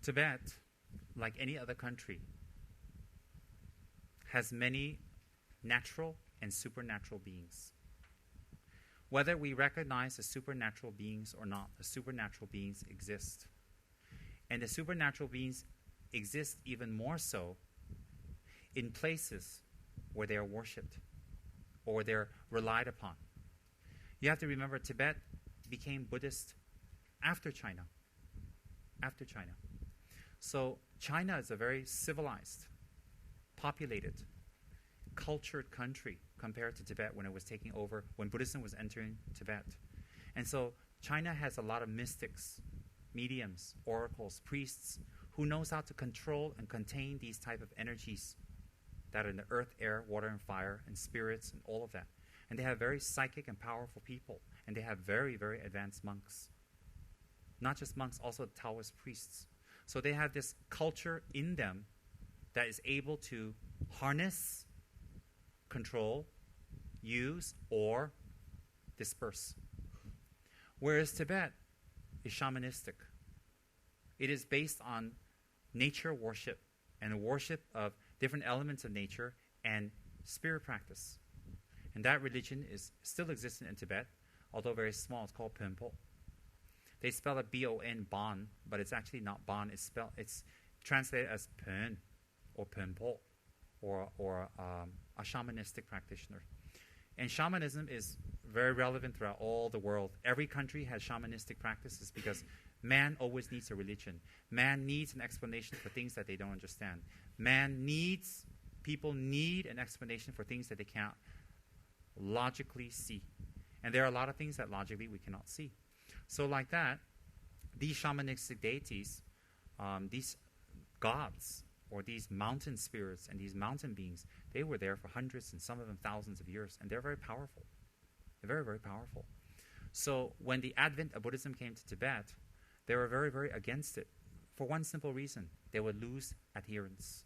Tibet, like any other country, has many natural and supernatural beings. Whether we recognize the supernatural beings or not, the supernatural beings exist. And the supernatural beings exist even more so in places where they are worshipped or they're relied upon. You have to remember, Tibet became Buddhist after China. After China. So China is a very civilized, populated, cultured country compared to Tibet when it was taking over, when Buddhism was entering Tibet. And so China has a lot of mystics, mediums, oracles, priests, who knows how to control and contain these type of energies that are in the earth, air, water, and fire, and spirits, and all of that. And they have very psychic and powerful people. And they have very, very advanced monks. Not just monks, also Taoist priests. So they have this culture in them that is able to harness, control, use, or disperse. Whereas Tibet is shamanistic. It is based on nature worship and the worship of different elements of nature and spirit practice. And that religion is still existent in Tibet, although very small. It's called Pönpo. They spell it B-O-N, Bon, but it's actually not Bon. It's translated as Pön or Pönpo, or a shamanistic practitioner. And shamanism is very relevant throughout all the world. Every country has shamanistic practices because man always needs a religion. Man needs an explanation for things that they don't understand. People need an explanation for things that they can't logically see. And there are a lot of things that logically we cannot see. So like that, these shamanistic deities, these gods, or these mountain spirits and these mountain beings, they were there for hundreds and some of them thousands of years, and they're very powerful. They're very, very powerful. So when the advent of Buddhism came to Tibet, they were very, very against it for one simple reason. They would lose adherents.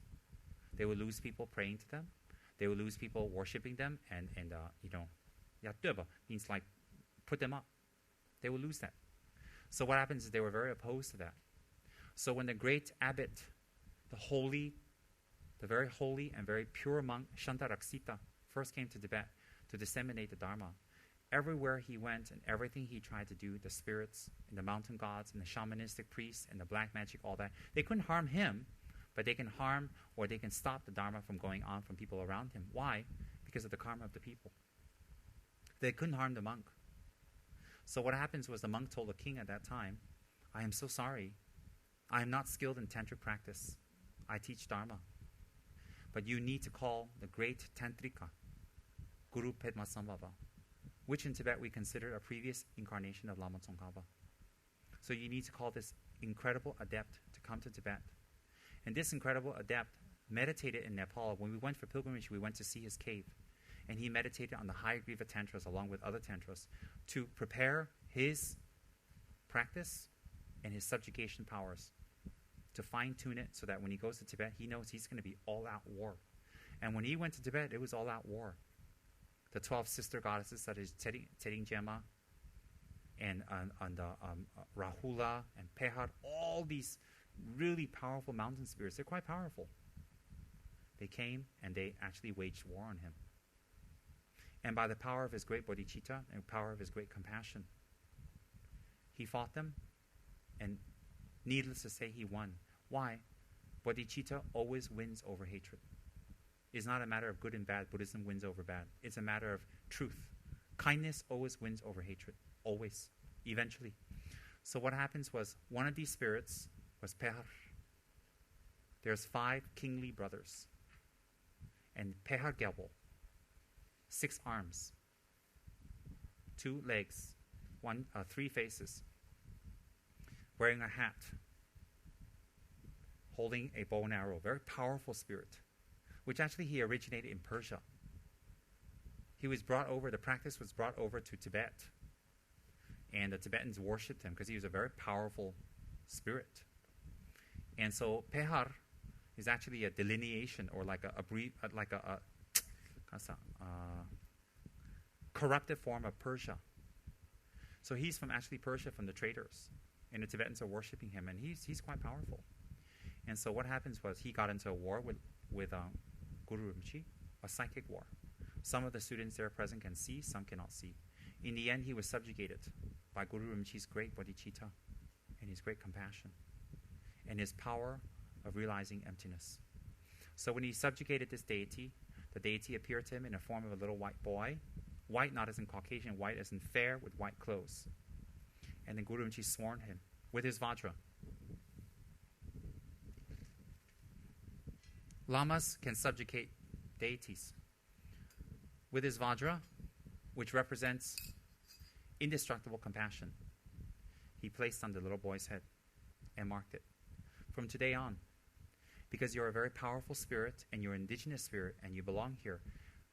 They would lose people praying to them. They would lose people worshipping them, and means like put them up. They would lose that. So what happens is they were very opposed to that. So when the great abbot, the very holy and very pure monk Shantaraksita first came to Tibet to disseminate the Dharma, everywhere he went and everything he tried to do, the spirits and the mountain gods and the shamanistic priests and the black magic, all that, they couldn't harm him, but they can harm or they can stop the Dharma from going on from people around him. Why? Because of the karma of the people. They couldn't harm the monk. So what happens was the monk told the king at that time, I am so sorry. I am not skilled in tantric practice. I teach Dharma. But you need to call the great Tantrika, Guru Pedma Sambhava, which in Tibet we consider a previous incarnation of Lama Tsongkhapa. So you need to call this incredible adept to come to Tibet. And this incredible adept meditated in Nepal. When we went for pilgrimage, we went to see his cave. And he meditated on the Hayagriva Tantras along with other Tantras to prepare his practice and his subjugation powers, to fine-tune it so that when he goes to Tibet, he knows he's going to be all-out war. And when he went to Tibet, it was all-out war. The 12 sister goddesses, such as Teringyama and Rahula and Pehar, all these really powerful mountain spirits, they're quite powerful. They came and they actually waged war on him. And by the power of his great bodhicitta and the power of his great compassion, he fought them, and needless to say, he won. Why? Bodhicitta always wins over hatred. It's not a matter of good and bad. Buddhism wins over bad. It's a matter of truth. Kindness always wins over hatred. Always. Eventually. So what happens was, one of these spirits was Pehar. There's 5 kingly brothers. And Pehar Gyalpo, 6 arms, 2 legs, 3 faces, wearing a hat, holding a bow and arrow, very powerful spirit, which actually he originated in Persia. He was brought over, the practice was brought over to Tibet, and the Tibetans worshipped him because he was a very powerful spirit. And so Pehar is actually a delineation, or like a corrupted form of Persia. So he's from actually Persia, from the traders, and the Tibetans are worshipping him, and he's quite powerful. And so what happens was he got into a war with Guru Rinpoche, a psychic war. Some of the students there present can see, some cannot see. In the end, he was subjugated by Guru Rinpoche's great bodhicitta and his great compassion and his power of realizing emptiness. So when he subjugated this deity, the deity appeared to him in the form of a little white boy. White not as in Caucasian, white as in fair with white clothes. And then Guru Rinpoche sworn him with his vajra. Lamas can subjugate deities with his vajra, which represents indestructible compassion. He placed on the little boy's head and marked it. From today on, because you're a very powerful spirit and you're an indigenous spirit and you belong here,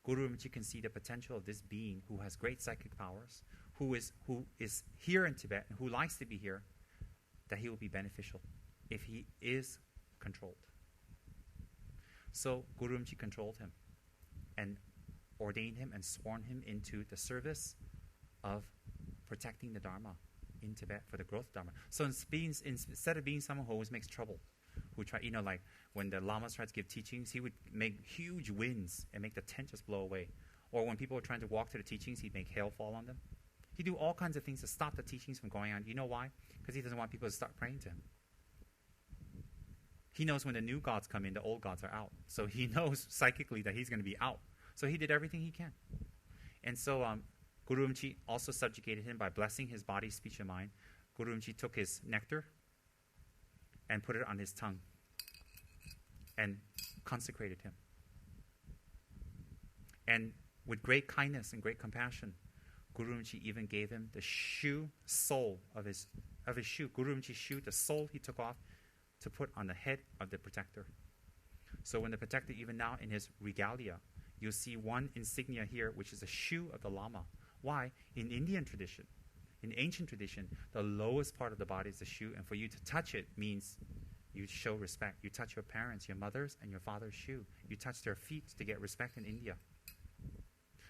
Guru Rinpoche can see the potential of this being who has great psychic powers, who is here in Tibet and who likes to be here, that he will be beneficial if he is controlled. So Guru Rinpoche controlled him and ordained him and sworn him into the service of protecting the Dharma in Tibet for the growth of Dharma. So instead of being someone who always makes trouble, who try, like when the Lamas tried to give teachings, he would make huge winds and make the tent just blow away. Or when people were trying to walk to the teachings, he'd make hail fall on them. He'd do all kinds of things to stop the teachings from going on. You know why? Because he doesn't want people to start praying to him. He knows when the new gods come in, the old gods are out. So he knows psychically that he's going to be out. So he did everything he can. And so Guru Rinpoche also subjugated him by blessing his body, speech, and mind. Guru Rinpoche took his nectar and put it on his tongue and consecrated him. And with great kindness and great compassion, Guru Rinpoche even gave him the sole of his shoe. Guru Rinpoche's shoe, the sole he took off to put on the head of the protector. So when the protector, even now in his regalia, you'll see one insignia here, which is a shoe of the Lama. Why? In Indian tradition, in ancient tradition, the lowest part of the body is the shoe, and for you to touch it means you show respect. You touch your parents, your mother's and your father's shoe. You touch their feet to get respect in India.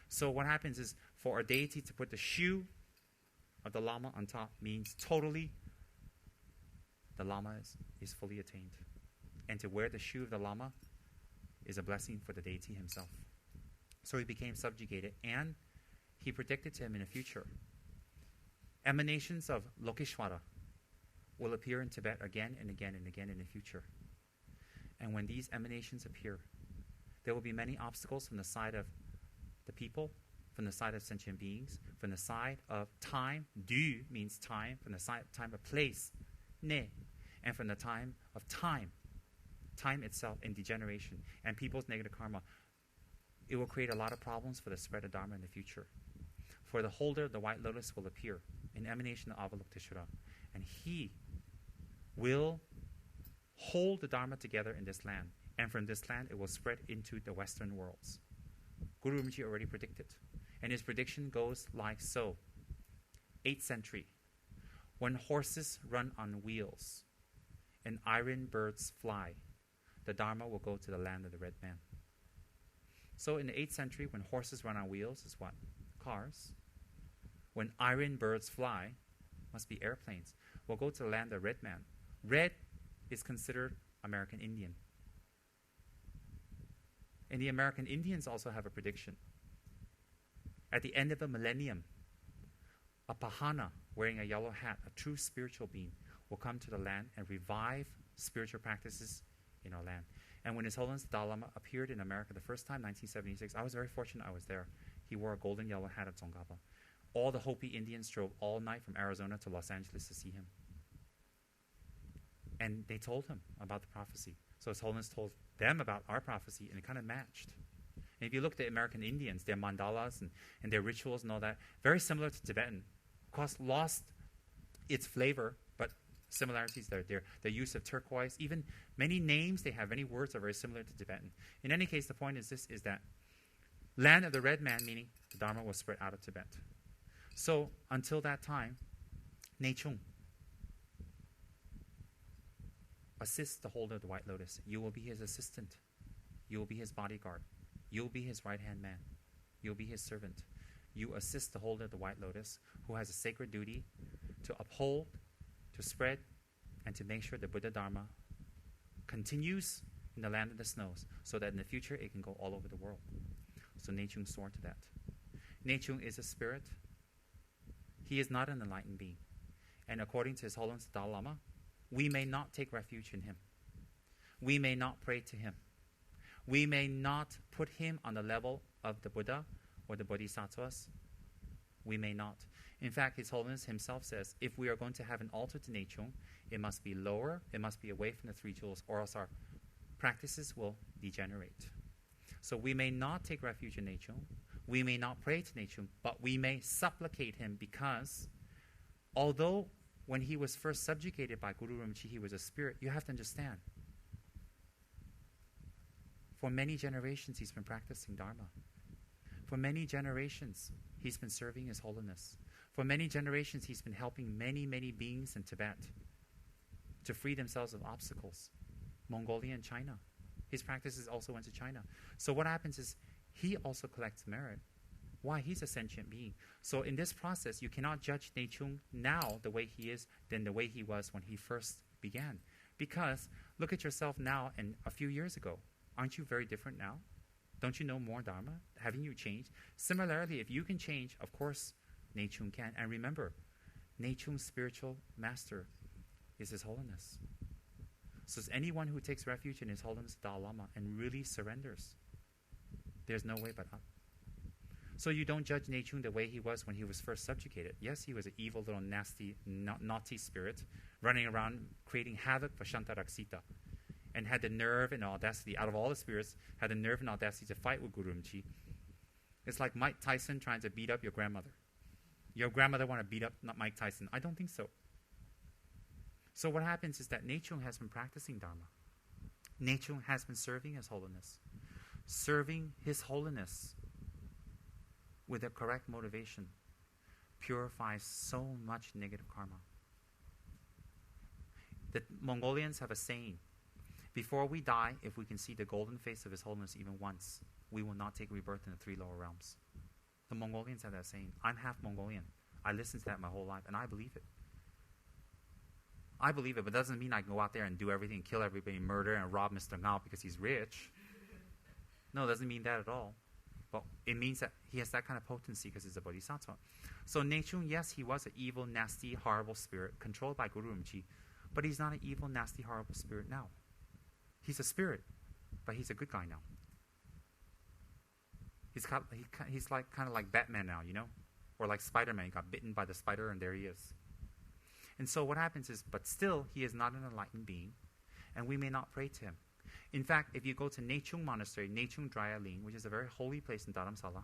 So what happens is, for a deity to put the shoe of the Lama on top means totally the Lama is fully attained. And to wear the shoe of the Lama is a blessing for the deity himself. So he became subjugated, and he predicted to him in the future, emanations of Lokeshwara will appear in Tibet again and again and again in the future. And when these emanations appear, there will be many obstacles from the side of the people, from the side of sentient beings, from the side of time. Du means time, from the side of time of place. Ne, and from the time of time itself in degeneration and people's negative karma. It will create a lot of problems for the spread of Dharma in the future. For the holder of the white lotus will appear, an emanation of Avalokiteshvara, and he will hold the Dharma together in this land, and from this land it will spread into the Western worlds. Guru Rinpoche already predicted, and his prediction goes like so. 8th century, when horses run on wheels and iron birds fly, the Dharma will go to the land of the red man. So in the 8th century, when horses run on wheels is what? Cars. When iron birds fly, must be airplanes, will go to the land of the red man. Red is considered American Indian. And the American Indians also have a prediction. At the end of the millennium, a pahana wearing a yellow hat, a true spiritual being, will come to the land and revive spiritual practices in our land. And when His Holiness the Dalai Lama appeared in America the first time, 1976, I was very fortunate I was there. He wore a golden yellow hat at Tsongkhapa. All the Hopi Indians drove all night from Arizona to Los Angeles to see him. And they told him about the prophecy. So His Holiness told them about our prophecy, and it kind of matched. And if you look at the American Indians, their mandalas and their rituals and all that, very similar to Tibetan. Of course, lost its flavor, but similarities are there. The use of turquoise, even many names they have, many words are very similar to Tibetan. In any case, the point is this, is that land of the red man, meaning the Dharma was spread out of Tibet. So until that time, Nechung assists the holder of the White Lotus. You will be his assistant. You will be his bodyguard. You will be his right-hand man. You will be his servant. You assist the holder of the White Lotus, who has a sacred duty to uphold, to spread, and to make sure the Buddha Dharma continues in the land of the snows, so that in the future it can go all over the world. So Nechung swore to that. Nechung is a spirit. He is not an enlightened being. And according to His Holiness the Dalai Lama, we may not take refuge in him. We may not pray to him. We may not put him on the level of the Buddha or the Bodhisattvas. We may not. In fact, His Holiness himself says, if we are going to have an altar to Nechung, it must be lower, it must be away from the three jewels, or else our practices will degenerate. So we may not take refuge in Nechung, we may not pray to Nechung, but we may supplicate him, because although when he was first subjugated by Guru Rinpoche, he was a spirit, you have to understand, for many generations he's been practicing Dharma. For many generations he's been serving His Holiness. For many generations he's been helping many, many beings in Tibet to free themselves of obstacles. Mongolia and China. His practices also went to China. So what happens is he also collects merit. Why? He's a sentient being. So in this process, you cannot judge Nechung now the way he is than the way he was when he first began. Because look at yourself now and a few years ago. Aren't you very different now? Don't you know more Dharma? Haven't you changed? Similarly, if you can change, of course, Nechung can. And remember, Nechung's spiritual master is His Holiness. So anyone who takes refuge in His Holiness the Dalai Lama and really surrenders, there's no way but up. So you don't judge Nechung the way he was when he was first subjugated. Yes, he was an evil little nasty, naughty spirit running around creating havoc for Shantaraksita, and had the nerve and audacity, out of all the spirits, had the nerve and audacity to fight with Guru Rinpoche. It's like Mike Tyson trying to beat up your grandmother. Your grandmother want to beat up not Mike Tyson. I don't think so. So what happens is that Nechung has been practicing Dharma. Nechung has been serving His Holiness. Serving His Holiness with a correct motivation purifies so much negative karma. The Mongolians have a saying, before we die, if we can see the golden face of His Holiness even once, we will not take rebirth in the three lower realms. The Mongolians have that saying. I'm half Mongolian. I listened to that my whole life, and I believe it. I believe it, but it doesn't mean I can go out there and do everything, kill everybody, murder, and rob Mr. Ngao because he's rich. No, it doesn't mean that at all. But it means that he has that kind of potency because he's a bodhisattva. So Nechung, yes, he was an evil, nasty, horrible spirit controlled by Guru Rinpoche, but he's not an evil, nasty, horrible spirit now. He's a spirit, but he's a good guy now. He's like kind of like Batman now, you know, or like Spider-Man. He got bitten by the spider, and there he is. And so what happens is, but still, he is not an enlightened being, and we may not pray to him. In fact, if you go to Nechung Monastery, Nechung Draya Ling, which is a very holy place in Dharamsala,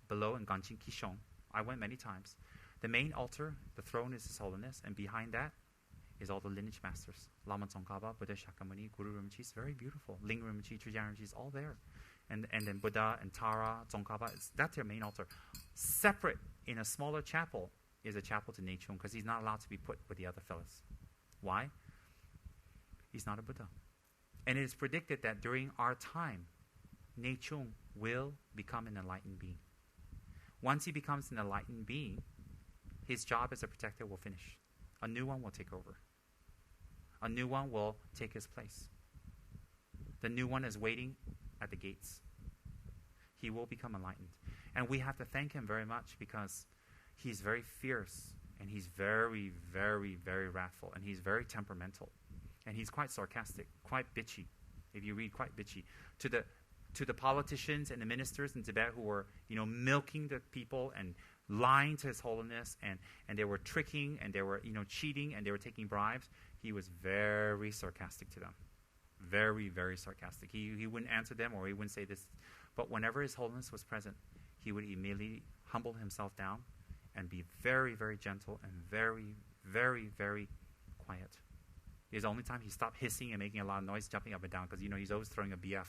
below in Ganjin Kishong, I went many times. The main altar, the throne is His Holiness, and behind that is all the lineage masters. Lama Tsongkhapa, Buddha Shakyamuni, Guru Rinpoche, it's very beautiful. Ling Rinpoche, Trijang Rinpoche, it's all there. And then Buddha and Tara, Tsongkhapa, that's their main altar. Separate in a smaller chapel is a chapel to Nechung, because he's not allowed to be put with the other fellas. Why? He's not a Buddha. And it is predicted that during our time, Nechung will become an enlightened being. Once he becomes an enlightened being, his job as a protector will finish. A new one will take over. A new one will take his place. The new one is waiting at the gates. He will become enlightened. And we have to thank him very much, because he's very fierce, and he's very, very, very wrathful, and he's very temperamental. And he's quite sarcastic, quite bitchy. If you read, quite bitchy. To the politicians and the ministers in Tibet who were, milking the people and lying to His Holiness, and they were tricking, and they were, cheating, and they were taking bribes, he was very sarcastic to them. Very, very sarcastic. He wouldn't answer them, or he wouldn't say this. But whenever His Holiness was present, he would immediately humble himself down and be very, very gentle and very, very, very quiet. It's the only time he stopped hissing and making a lot of noise, jumping up and down, because he's always throwing a BF.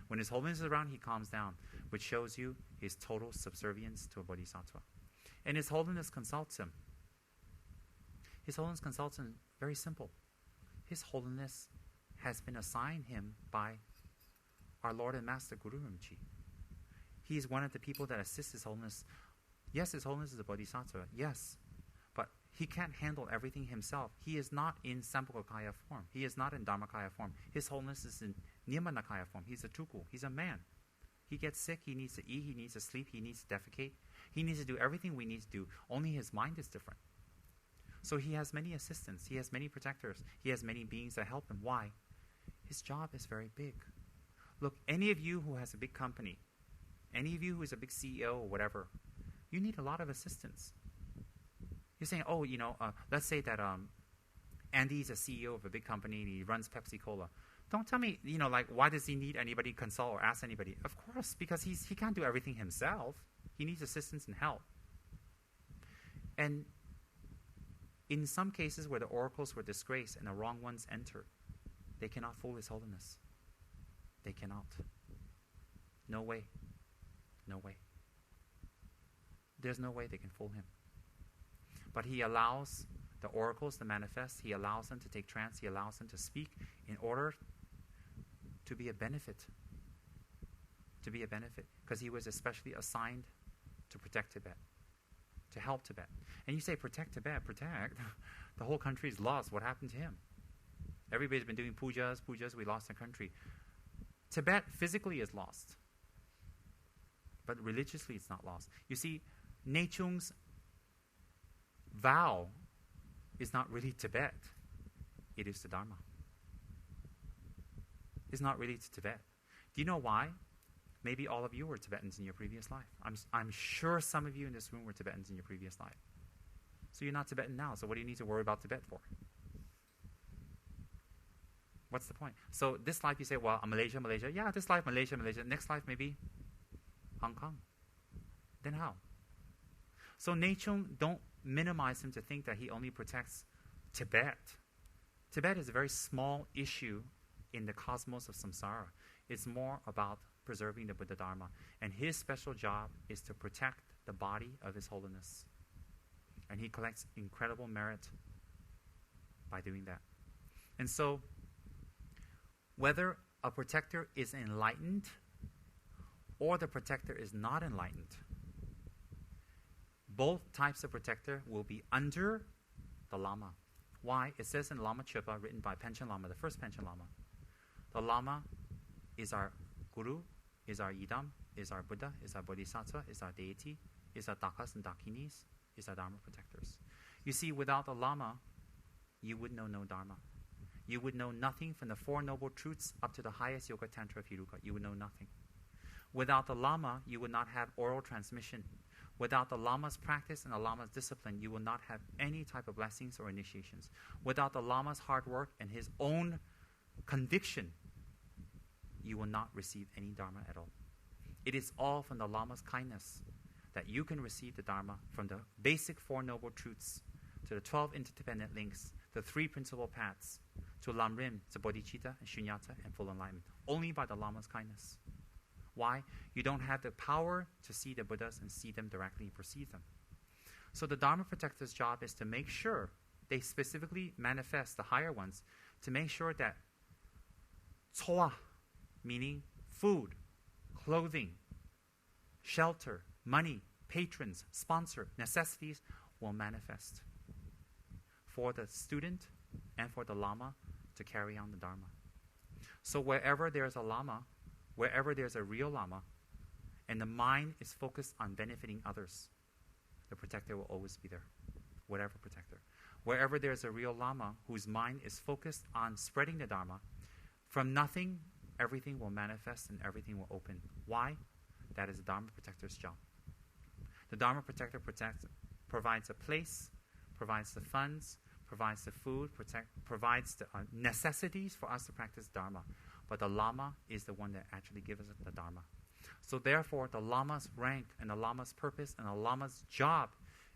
When His Holiness is around, he calms down, which shows you his total subservience to a bodhisattva. And His Holiness consults him. His Holiness consults him, very simple. His Holiness has been assigned him by our Lord and Master Guru Rinpoche. He is one of the people that assists His Holiness. Yes, His Holiness is a bodhisattva, yes, but He can't handle everything himself. He is not in Sambhogakaya form. He is not in Dharmakaya form. His Holiness is in Nirmanakaya form. He's a Tulku. He's a man. He gets sick. He needs to eat. He needs to sleep. He needs to defecate. He needs to do everything we need to do. Only his mind is different. So he has many assistants. He has many protectors. He has many beings that help him. Why? His job is very big. Look, any of you who has a big company, any of you who is a big CEO or whatever, you need a lot of assistants. You're saying, oh, let's say that Andy's a CEO of a big company and he runs Pepsi Cola. Don't tell me, why does he need anybody to consult or ask anybody? Of course, because he can't do everything himself. He needs assistance and help. And in some cases where the oracles were disgraced and the wrong ones entered, they cannot fool His Holiness. They cannot. No way. No way. There's no way they can fool him. But he allows the oracles to manifest. He allows them to take trance. He allows them to speak in order to be a benefit. To be a benefit. Because he was especially assigned to protect Tibet. To help Tibet. And you say, protect Tibet, protect. The whole country is lost. What happened to him? Everybody's been doing pujas, we lost the country. Tibet physically is lost. But religiously it's not lost. You see, Nechung's vow is not really Tibet. It is the Dharma. It's not really to Tibet. Do you know why? Maybe all of you were Tibetans in your previous life. I'm sure some of you in this room were Tibetans in your previous life. So you're not Tibetan now, so what do you need to worry about Tibet for? What's the point? So this life you say, well, Malaysia. Yeah, this life, Malaysia. Next life maybe Hong Kong. Then how? So Nechung, don't minimize him to think that he only protects Tibet. Tibet is a very small issue in the cosmos of samsara. It's more about preserving the Buddha Dharma. And his special job is to protect the body of His Holiness. And he collects incredible merit by doing that. And so, whether a protector is enlightened or the protector is not enlightened, both types of protector will be under the Lama. Why? It says in Lama Chöpa, written by Panchen Lama, the first Panchen Lama, the Lama is our Guru, is our Yidam, is our Buddha, is our Bodhisattva, is our deity, is our Dakas and Dakinis, is our Dharma protectors. You see, without the Lama, you would know no Dharma. You would know nothing from the Four Noble Truths up to the highest Yoga Tantra of Hiruka. You would know nothing. Without the Lama, you would not have oral transmission. Without the Lama's practice and the Lama's discipline, you will not have any type of blessings or initiations. Without the Lama's hard work and his own conviction, you will not receive any Dharma at all. It is all from the Lama's kindness that you can receive the Dharma, from the basic Four Noble Truths to the 12 interdependent links, the 3 principal paths, to Lamrim, to Bodhicitta, and Shunyata, and full enlightenment. Only by the Lama's kindness. Why? You don't have the power to see the Buddhas and see them directly and perceive them. So the Dharma protector's job is to make sure they specifically manifest the higher ones, to make sure that Tsoa, meaning food, clothing, shelter, money, patrons, sponsor, necessities will manifest for the student and for the Lama to carry on the Dharma. So wherever there's a Lama, wherever there's a real Lama, and the mind is focused on benefiting others, the protector will always be there, whatever protector. Wherever there's a real Lama whose mind is focused on spreading the Dharma, from nothing, everything will manifest and everything will open. Why? That is the Dharma protector's job. The Dharma protector provides a place, provides the funds, provides the food, provides the necessities for us to practice Dharma. But the Lama is the one that actually gives us the Dharma. So therefore, the Lama's rank and the Lama's purpose and the Lama's job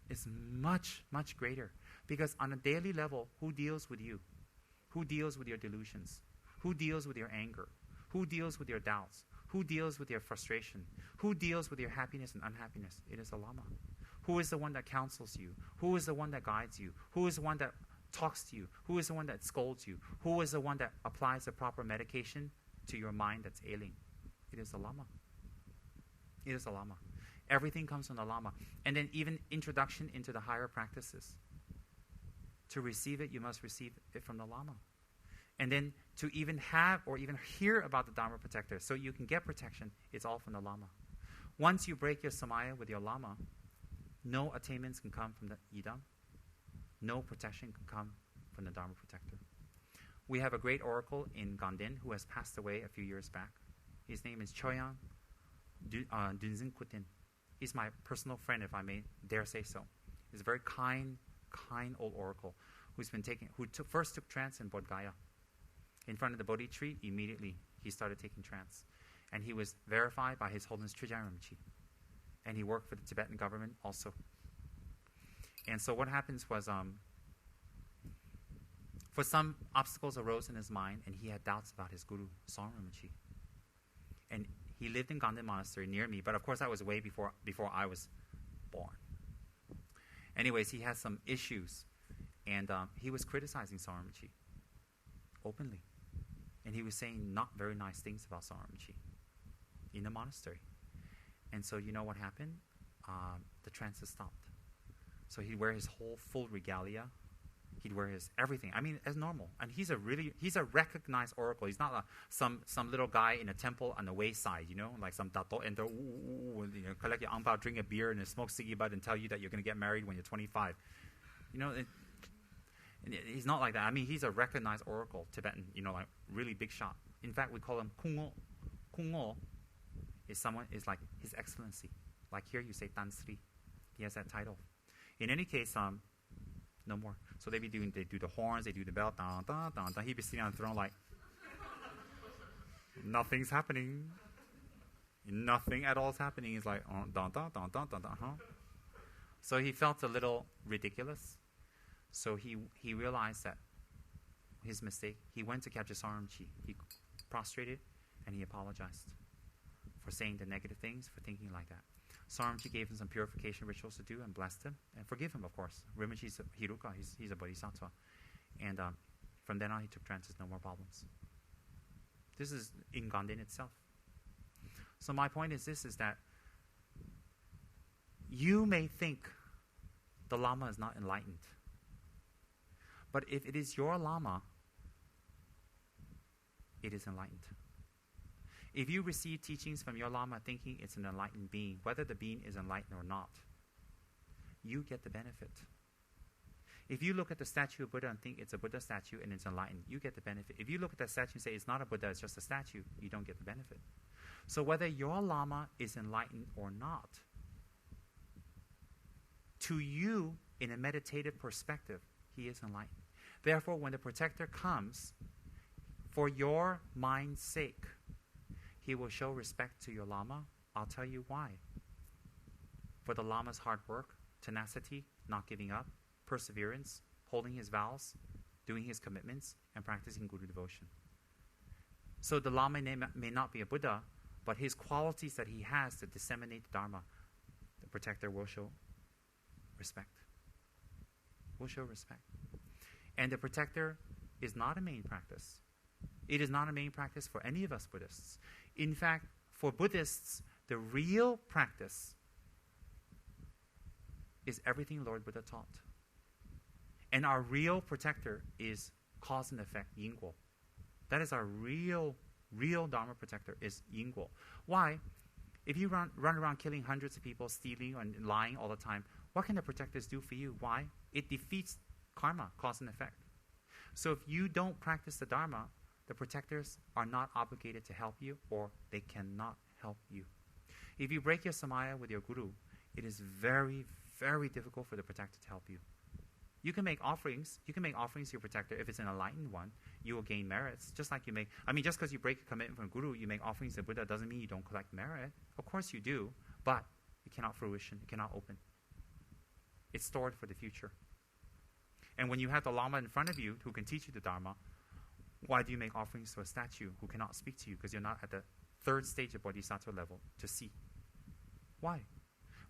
is much, much greater. Because on a daily level, who deals with you? Who deals with your delusions? Who deals with your anger? Who deals with your doubts? Who deals with your frustration? Who deals with your happiness and unhappiness? It is the Lama. Who is the one that counsels you? Who is the one that guides you? Who is the one that talks to you? Who is the one that scolds you? Who is the one that applies the proper medication to your mind that's ailing? It is the Lama. It is the Lama. Everything comes from the Lama. And then even introduction into the higher practices. To receive it, you must receive it from the Lama. And then to even have or even hear about the Dharma protector so you can get protection, it's all from the Lama. Once you break your samaya with your Lama, no attainments can come from the Yidam. No protection can come from the Dharma protector. We have a great oracle in Gandhin who has passed away a few years back. His name is Choyang Dunzin Kutin. He's my personal friend, if I may dare say so. He's a very kind old oracle who first took trance in Bodh Gaya. In front of the Bodhi tree, immediately he started taking trance. And he was verified by His Holiness Trijang Rinpoche. And he worked for the Tibetan government also. And so what happens was, for some obstacles arose in his mind, and he had doubts about his guru, Song Rinpoche. And he lived in Gandhin Monastery near me, but of course that was way before I was born. Anyways, he had some issues, and he was criticizing Song Rinpoche openly. And he was saying not very nice things about Song Rinpoche in the monastery. And so you know what happened? The trances stopped. So he'd wear his whole full regalia. He'd wear his everything. I mean, as normal. And he's a recognized oracle. He's not some little guy in a temple on the wayside, you know, like some dato enter, collect your angbao, drink a beer, and smoke ciggy bud and tell you that you're going to get married when you're 25. You know, he's not like that. I mean, he's a recognized oracle, Tibetan, you know, like really big shot. In fact, we call him Kungo. Kungo is like His Excellency. Like here you say Tan Sri. He has that title. In any case, no more. So they do the horns, they do the bell, dun, dun, dun, dun. He'd be sitting on the throne like, nothing's happening. Nothing at all is happening. He's like, oh, dun, dun, dun, dun, dun, dun, huh? So he felt a little ridiculous. So he realized that his mistake. He went to capture Song Rinpoche. He prostrated and he apologized for saying the negative things, for thinking like that. Song Rinpoche gave him some purification rituals to do and blessed him and forgive him, of course. Rinpoche's a Hiruka, he's a bodhisattva. And from then on, he took trances, no more problems. This is in Gandhin itself. So my point is this, is that you may think the Lama is not enlightened. But if it is your Lama, it is enlightened. If you receive teachings from your Lama thinking it's an enlightened being, whether the being is enlightened or not, you get the benefit. If you look at the statue of Buddha and think it's a Buddha statue and it's enlightened, you get the benefit. If you look at that statue and say it's not a Buddha, it's just a statue, you don't get the benefit. So whether your Lama is enlightened or not, to you, in a meditative perspective, he is enlightened. Therefore, when the protector comes, for your mind's sake, he will show respect to your Lama. I'll tell you why. For the Lama's hard work, tenacity, not giving up, perseverance, holding his vows, doing his commitments, and practicing Guru devotion. So the Lama may not be a Buddha, but his qualities that he has to disseminate the Dharma, the protector will show respect. Will show respect. And the protector is not a main practice. It is not a main practice for any of us Buddhists. In fact, for Buddhists, the real practice is everything Lord Buddha taught. And our real protector is cause and effect, Yingguo. That is our real Dharma protector, is Yingguo. Why? If you run around killing hundreds of people, stealing and lying all the time, what can the protectors do for you? Why? It defeats karma, cause and effect. So if you don't practice the Dharma, the protectors are not obligated to help you, or they cannot help you. If you break your samaya with your guru, it is very, very difficult for the protector to help you. You can make offerings. You can make offerings to your protector. If it's an enlightened one, you will gain merits. Just like you make, just because you break a commitment from guru, you make offerings to Buddha doesn't mean you don't collect merit. Of course you do, but it cannot fruition. It cannot open. It's stored for the future. And when you have the Lama in front of you who can teach you the Dharma, why do you make offerings to a statue who cannot speak to you because you're not at the third stage of bodhisattva level to see? Why?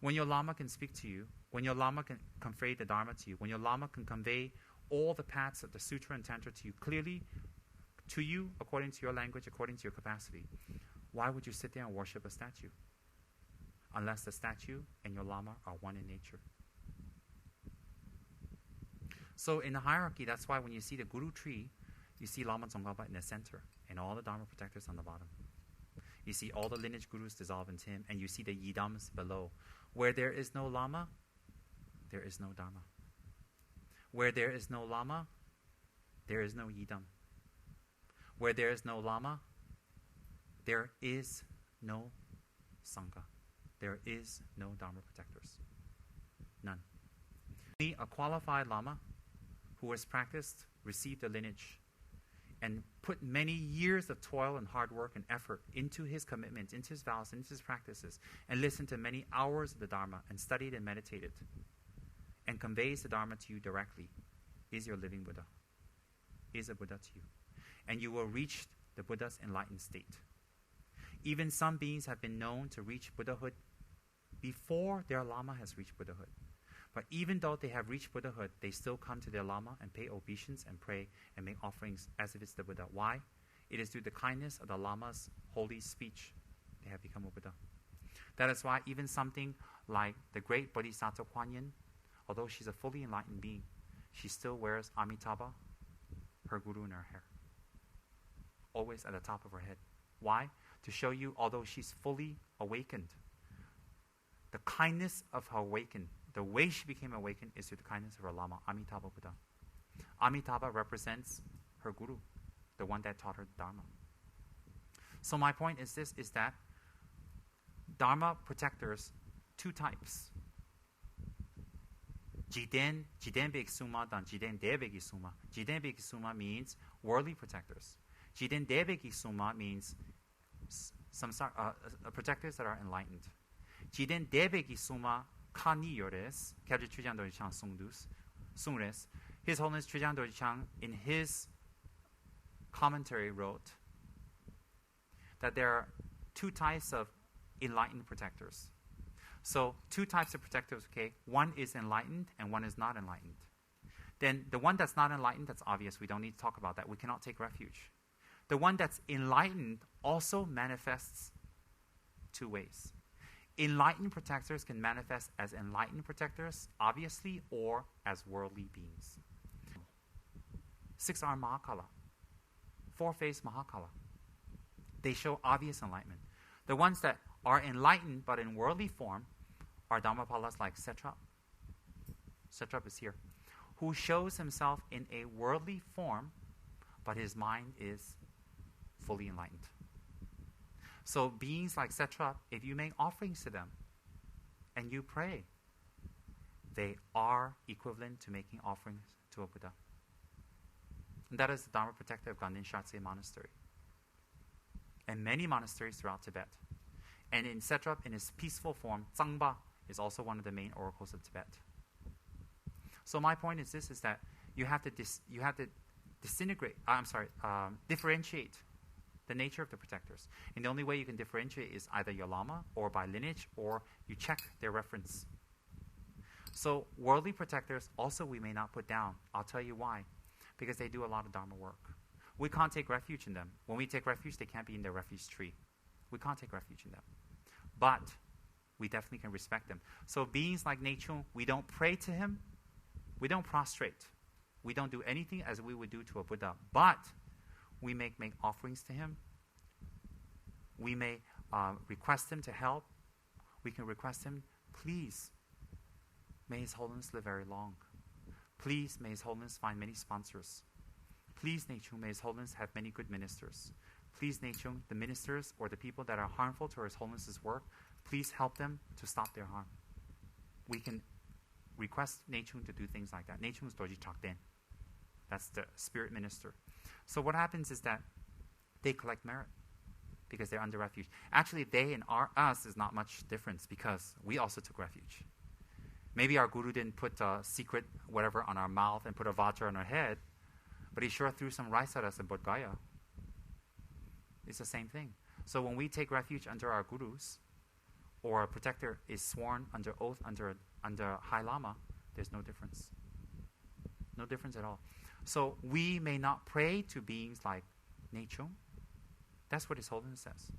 When your Lama can speak to you, when your Lama can convey the Dharma to you, when your Lama can convey all the paths of the Sutra and Tantra to you clearly, to you, according to your language, according to your capacity, why would you sit there and worship a statue? Unless the statue and your Lama are one in nature. So in the hierarchy, that's why when you see the Guru tree, you see Lama Tsongkhapa in the center and all the Dharma protectors on the bottom. You see all the lineage gurus dissolve into him, and you see the yidams below. Where there is no Lama, there is no Dharma. Where there is no Lama, there is no yidam. Where there is no Lama, there is no Sangha. There is no Dharma protectors. None. Only a qualified Lama who has practiced, received the lineage, and put many years of toil and hard work and effort into his commitments, into his vows, into his practices, and listened to many hours of the Dharma and studied and meditated, and conveys the Dharma to you directly, is your living Buddha, is a Buddha to you. And you will reach the Buddha's enlightened state. Even some beings have been known to reach Buddhahood before their Lama has reached Buddhahood. But even though they have reached Buddhahood, they still come to their Lama and pay obeisance and pray and make offerings as if it's the Buddha. Why? It is through the kindness of the Lama's holy speech they have become a Buddha. That is why even something like the great Bodhisattva Kuan Yin, although she's a fully enlightened being, she still wears Amitabha, her guru, in her hair. Always at the top of her head. Why? To show you, although she's fully awakened, the kindness of her awakened, the way she became awakened is through the kindness of her Lama, Amitabha Buddha. Amitabha represents her guru, the one that taught her Dharma. So my point is this, is that Dharma protectors, two types. Jiden Bek Suma dan Jiden Debeki Suma. Jiden Beki Suma means worldly protectors. Jiden Debeki Suma means protectors that are enlightened. Jiden Debeki Suma Kani Yores, Kebje Chujang Dorjichang Sungres. His Holiness Chujang Dorjichang in his commentary wrote that there are two types of enlightened protectors. So two types of protectors, okay? One is enlightened and one is not enlightened. Then the one that's not enlightened, that's obvious. We don't need to talk about that. We cannot take refuge. The one that's enlightened also manifests two ways. Enlightened protectors can manifest as enlightened protectors, obviously, or as worldly beings. 6-armed Mahakala, 4-faced Mahakala. They show obvious enlightenment. The ones that are enlightened but in worldly form are Dhammapalas like Satrap. Satrap is here. Who shows himself in a worldly form, but his mind is fully enlightened. So beings like Satrap, if you make offerings to them and you pray, they are equivalent to making offerings to a Buddha. And that is the Dharma protector of Ganden Shatse Monastery. And many monasteries throughout Tibet. And in Satrap, in its peaceful form, Tsangpa is also one of the main oracles of Tibet. So my point is this, is that you have to differentiate the nature of the protectors. And the only way you can differentiate is either your Lama or by lineage, or you check their reference. So worldly protectors also we may not put down. I'll tell you why. Because they do a lot of Dharma work. We can't take refuge in them. When we take refuge, they can't be in the refuge tree. We can't take refuge in them. But we definitely can respect them. So beings like Nechung, we don't pray to him. We don't prostrate. We don't do anything as we would do to a Buddha. But we make offerings to him. We may request him to help. We can request him, please, may His Holiness live very long. Please, may His Holiness find many sponsors. Please, Nechung, may His Holiness have many good ministers. Please, Nechung, the ministers or the people that are harmful to His Holiness's work, please help them to stop their harm. We can request Nechung to do things like that. Nechung is Dorji Chakden. That's the spirit minister. So what happens is that they collect merit because they're under refuge. Actually, they and us is not much difference because we also took refuge. Maybe our guru didn't put a secret whatever on our mouth and put a vajra on our head, but he sure threw some rice at us in Bodh Gaya. It's the same thing. So when we take refuge under our gurus, or a protector is sworn under oath under High Lama, there's no difference. No difference at all. So we may not pray to beings like Nechung. That's what His Holiness says.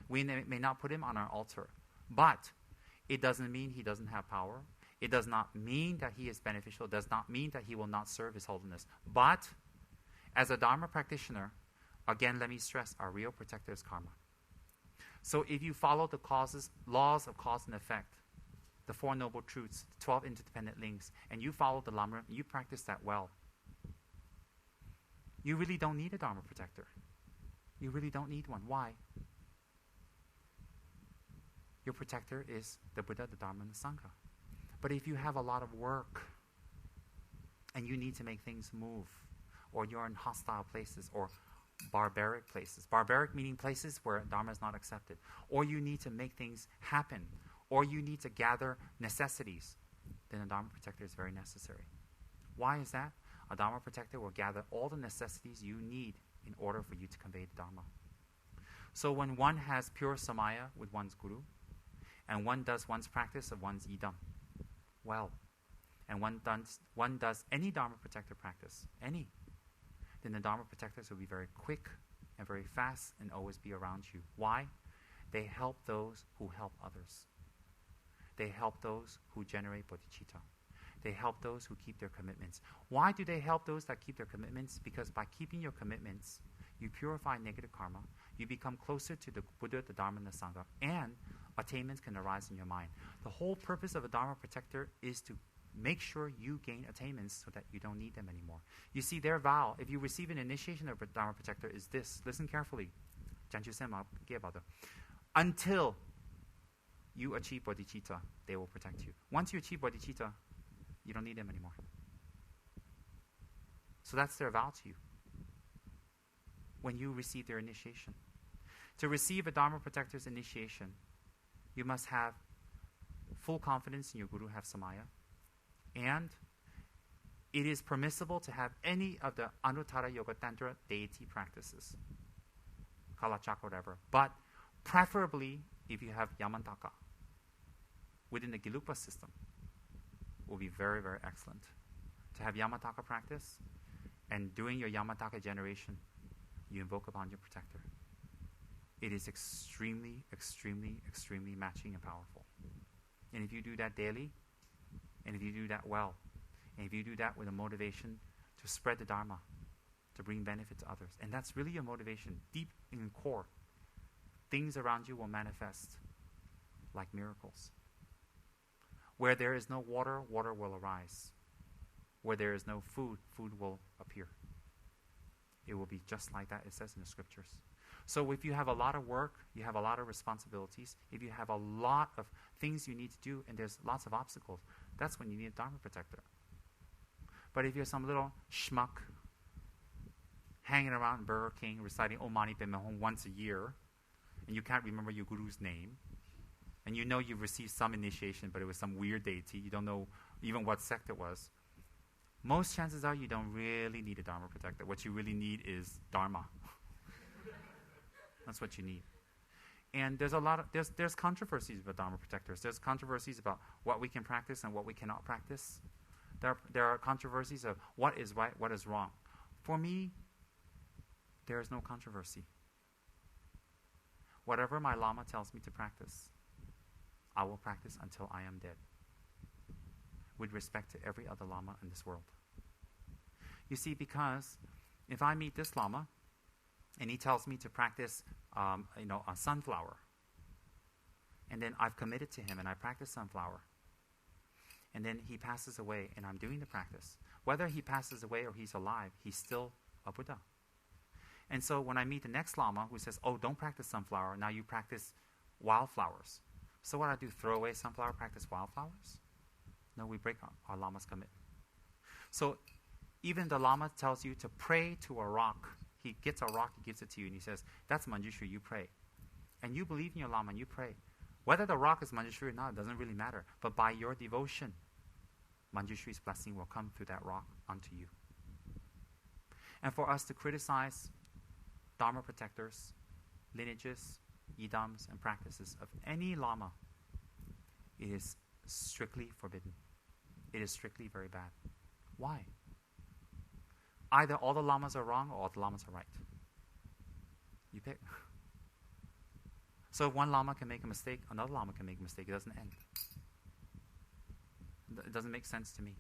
We may not put him on our altar. But it doesn't mean he doesn't have power. It does not mean that he is beneficial. It does not mean that he will not serve His Holiness. But as a Dharma practitioner, again, let me stress, our real protector is karma. So if you follow the laws of cause and effect, the Four Noble Truths, 12 interdependent links, and you follow the Lama, you practice that well, you really don't need a Dharma protector. You really don't need one. Why? Your protector is the Buddha, the Dharma, and the Sangha. But if you have a lot of work and you need to make things move, or you're in hostile places or barbaric places, barbaric meaning places where Dharma is not accepted, or you need to make things happen, or you need to gather necessities, then a Dharma protector is very necessary. Why is that? A Dharma protector will gather all the necessities you need in order for you to convey the Dharma. So when one has pure samaya with one's guru, and one does one's practice of one's idam well, and one does any Dharma protector practice, any, then the Dharma protectors will be very quick and very fast and always be around you. Why? They help those who help others. They help those who generate bodhicitta. They help those who keep their commitments. Why do they help those that keep their commitments? Because by keeping your commitments, you purify negative karma, you become closer to the Buddha, the Dharma, and the Sangha, and attainments can arise in your mind. The whole purpose of a Dharma protector is to make sure you gain attainments so that you don't need them anymore. You see, their vow, if you receive an initiation of a Dharma protector, is this. Listen carefully. Until you achieve bodhicitta, they will protect you. Once you achieve bodhicitta, you don't need them anymore. So that's their vow to you when you receive their initiation. To receive a Dharma protector's initiation, you must have full confidence in your guru, have samaya, and it is permissible to have any of the Anuttara Yoga Tantra deity practices, Kalachakra, whatever, but preferably if you have Yamantaka within the Gelugpa system, will be very, very excellent. To have Yamataka practice, and doing your Yamataka generation, you invoke upon your protector. It is extremely, extremely, extremely matching and powerful. And if you do that daily, and if you do that well, and if you do that with a motivation to spread the Dharma, to bring benefit to others, and that's really your motivation, deep in the core, things around you will manifest like miracles. Where there is no water, water will arise. Where there is no food, food will appear. It will be just like that, it says in the scriptures. So if you have a lot of work, you have a lot of responsibilities, if you have a lot of things you need to do, and there's lots of obstacles, that's when you need a Dharma protector. But if you're some little schmuck hanging around Burger King reciting Om Mani Padme Hum once a year, and you can't remember your guru's name, and you know you've received some initiation, but it was some weird deity, you don't know even what sect it was, most chances are you don't really need a Dharma protector. What you really need is Dharma. That's what you need. And there's controversies about Dharma protectors. There's controversies about what we can practice and what we cannot practice. There are controversies of what is right, what is wrong. For me, there is no controversy. Whatever my Lama tells me to practice, I will practice until I am dead, with respect to every other Lama in this world. You see, because if I meet this Lama, and he tells me to practice, a sunflower, and then I've committed to him, and I practice sunflower, and then he passes away, and I'm doing the practice. Whether he passes away or he's alive, he's still a Buddha. And so when I meet the next Lama who says, oh, don't practice sunflower, now you practice wildflowers. So what I do, throw away sunflower, practice wildflowers? No, we break our Lama's commitment. So even the Lama tells you to pray to a rock. He gets a rock, he gives it to you, and he says, that's Manjushri, you pray. And you believe in your Lama, and you pray. Whether the rock is Manjushri or not, it doesn't really matter. But by your devotion, Manjushri's blessing will come through that rock onto you. And for us to criticize Dharma protectors, lineages, idams, and practices of any Lama, it is strictly forbidden. It is strictly very bad. Why? Either all the Lamas are wrong or all the Lamas are right. You pick. So if one Lama can make a mistake, another Lama can make a mistake. It doesn't end. It doesn't make sense to me.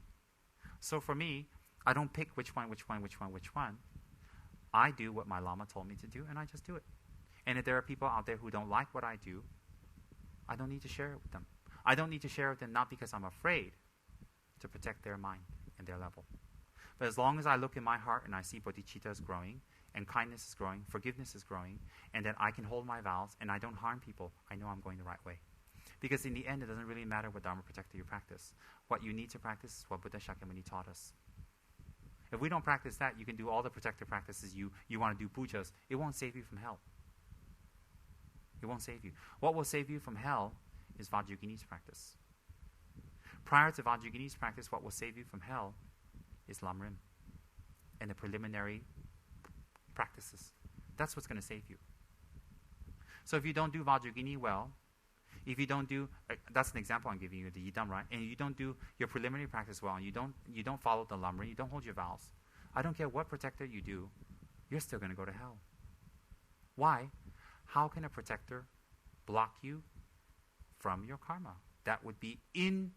So for me, I don't pick which one. I do what my Lama told me to do, and I just do it. And if there are people out there who don't like what I do, I don't need to share it with them. I don't need to share it with them not because I'm afraid to protect their mind and their level. But as long as I look in my heart and I see bodhicitta is growing, and kindness is growing, forgiveness is growing, and then I can hold my vows and I don't harm people, I know I'm going the right way. Because in the end, it doesn't really matter what Dharma protector you practice. What you need to practice is what Buddha Shakyamuni taught us. If we don't practice that, you can do all the protector practices you want to do pujas. It won't save you from hell. It won't save you. What will save you from hell is Vajrayogini's practice. Prior to Vajrayogini's practice, what will save you from hell is Lamrim and the preliminary practices. That's what's going to save you. So if you don't do Vajrayogini well, if you don't do, that's an example I'm giving you, the Yidam, right? And you don't do your preliminary practice well, and you don't follow the Lamrim, you don't hold your vows. I don't care what protector you do, you're still going to go to hell. Why? How can a protector block you from your karma? That would be in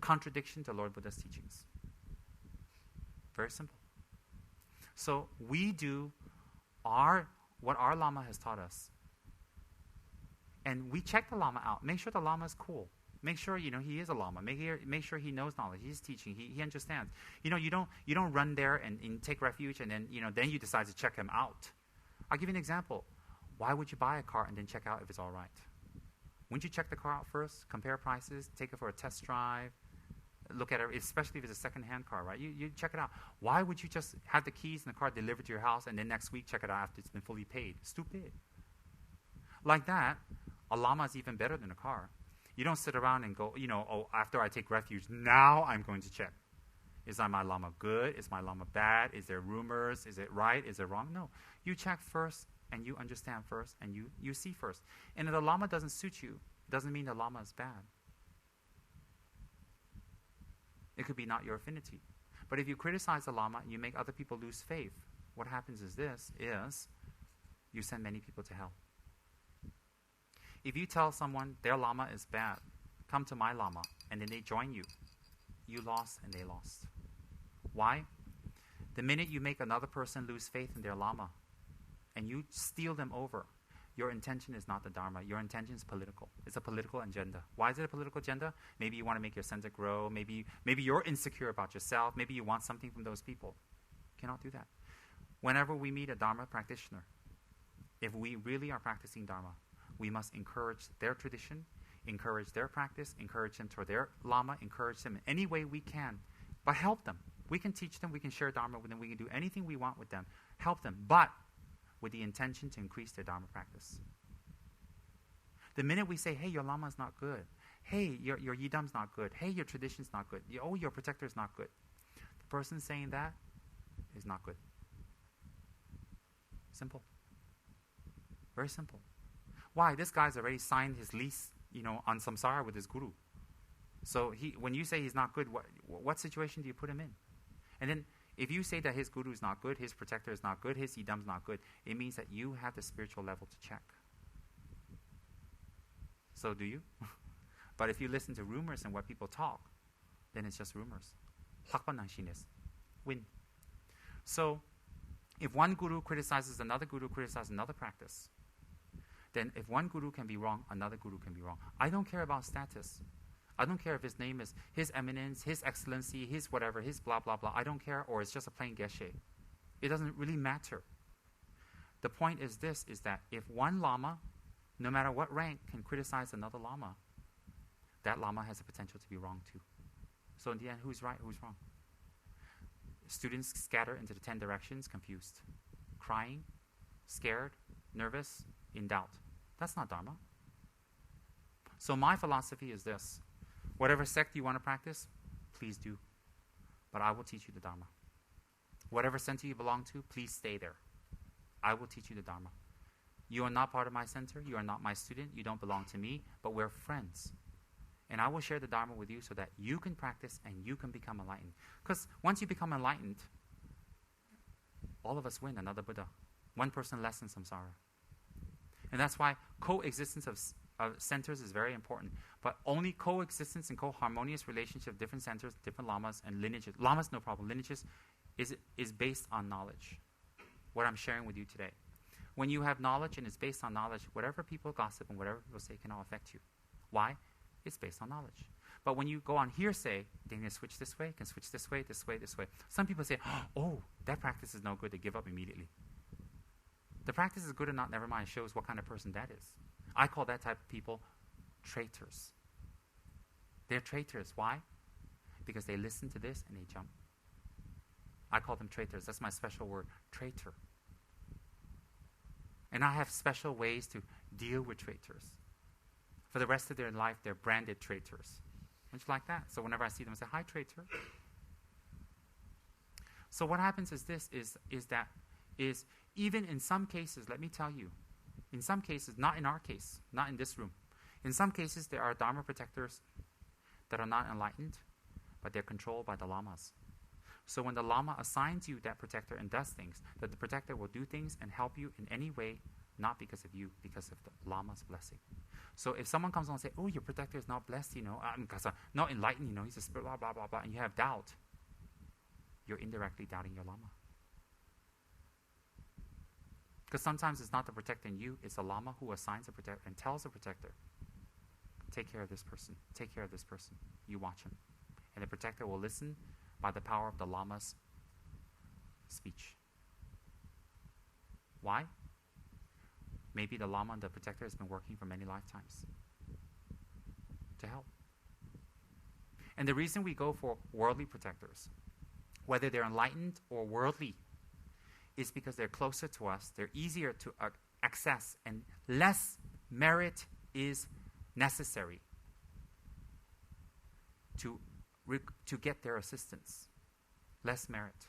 contradiction to Lord Buddha's teachings. Very simple. So we do what our Lama has taught us. And we check the Lama out. Make sure the Lama is cool. Make sure, he is a Lama. Make sure he knows knowledge. He's teaching. He understands. You don't run there and take refuge and then you decide to check him out. I'll give you an example. Why would you buy a car and then check out if it's all right? Wouldn't you check the car out first, compare prices, take it for a test drive, look at it, especially if it's a second-hand car, right? You check it out. Why would you just have the keys and the car delivered to your house and then next week check it out after it's been fully paid? Stupid. Like that, a Lama is even better than a car. You don't sit around and go, after I take refuge, now I'm going to check. Is my Lama good? Is my Lama bad? Is there rumors? Is it right? Is it wrong? No. You check first and you understand first and you see first. And if the Lama doesn't suit you, it doesn't mean the Lama is bad. It could be not your affinity. But if you criticize the Lama, you make other people lose faith. What happens is you send many people to hell. If you tell someone their Lama is bad, come to my Lama, and then they join you, you lost and they lost. Why? The minute you make another person lose faith in their Lama, and you steal them over, your intention is not the Dharma. Your intention is political. It's a political agenda. Why is it a political agenda? Maybe you want to make your center grow. Maybe you're insecure about yourself. Maybe you want something from those people. You cannot do that. Whenever we meet a Dharma practitioner, if we really are practicing Dharma, we must encourage their tradition, encourage their practice, encourage them toward their Lama, encourage them in any way we can, but help them. We can teach them, we can share Dharma with them, we can do anything we want with them. Help them, but with the intention to increase their Dharma practice. The minute we say, hey, your Lama is not good, hey, your Yidam's not good, hey, your tradition's not good, your protector is not good, the person saying that is not good. Simple. Very simple. Why? This guy's already signed his lease, on samsara with his guru. So when you say he's not good, what situation do you put him in? And then if you say that his guru is not good, his protector is not good, his idam's not good, it means that you have the spiritual level to check. So do you? But if you listen to rumors and what people talk, then it's just rumors. Win. So if one guru criticizes another practice, then if one guru can be wrong, another guru can be wrong. I don't care about status. I don't care if his name is His Eminence, His Excellency, His whatever, His blah, blah, blah. I don't care, or it's just a plain geshe. It doesn't really matter. The point is this, is that if one Lama, no matter what rank, can criticize another Lama, that Lama has the potential to be wrong too. So in the end, who's right, who's wrong? Students scatter into the 10 directions, confused. Crying, scared, nervous, in doubt. That's not Dharma. So my philosophy is this. Whatever sect you want to practice, please do. But I will teach you the Dharma. Whatever center you belong to, please stay there. I will teach you the Dharma. You are not part of my center. You are not my student. You don't belong to me. But we're friends. And I will share the Dharma with you so that you can practice and you can become enlightened. Because once you become enlightened, all of us win another Buddha. One person less in samsara. And that's why coexistence of centers is very important. But only coexistence and co-harmonious relationship of different centers, different lamas, and lineages. Lamas, no problem. Lineages is based on knowledge. What I'm sharing with you today. When you have knowledge and it's based on knowledge, whatever people gossip and whatever people say cannot affect you. Why? It's based on knowledge. But when you go on hearsay, they can switch this way, can switch this way, this way, this way. Some people say, oh, that practice is no good. They give up immediately. The practice is good or not, never mind. It shows what kind of person that is. I call that type of people traitors. They're traitors. Why? Because they listen to this and they jump. I call them traitors. That's my special word, traitor. And I have special ways to deal with traitors. For the rest of their life, they're branded traitors. Don't you like that? So whenever I see them, I say, hi, traitor. So what happens is this, is even in some cases, let me tell you, in some cases, not in our case, not in this room, in some cases there are Dharma protectors that are not enlightened, but they're controlled by the lamas. So when the lama assigns you that protector and does things, that the protector will do things and help you in any way, not because of you, because of the lama's blessing. So if someone comes along and says, oh, your protector is not blessed, because not enlightened, he's a spirit, blah, blah, blah, blah, and you have doubt, you're indirectly doubting your lama. Because sometimes it's not the protector in you, it's the lama who assigns the protector and tells the protector, take care of this person, take care of this person, you watch him. And the protector will listen by the power of the lama's speech. Why? Maybe the lama and the protector has been working for many lifetimes to help. And the reason we go for worldly protectors, whether they're enlightened or worldly, is because they're closer to us, they're easier to access, and less merit is necessary to get their assistance. Less merit.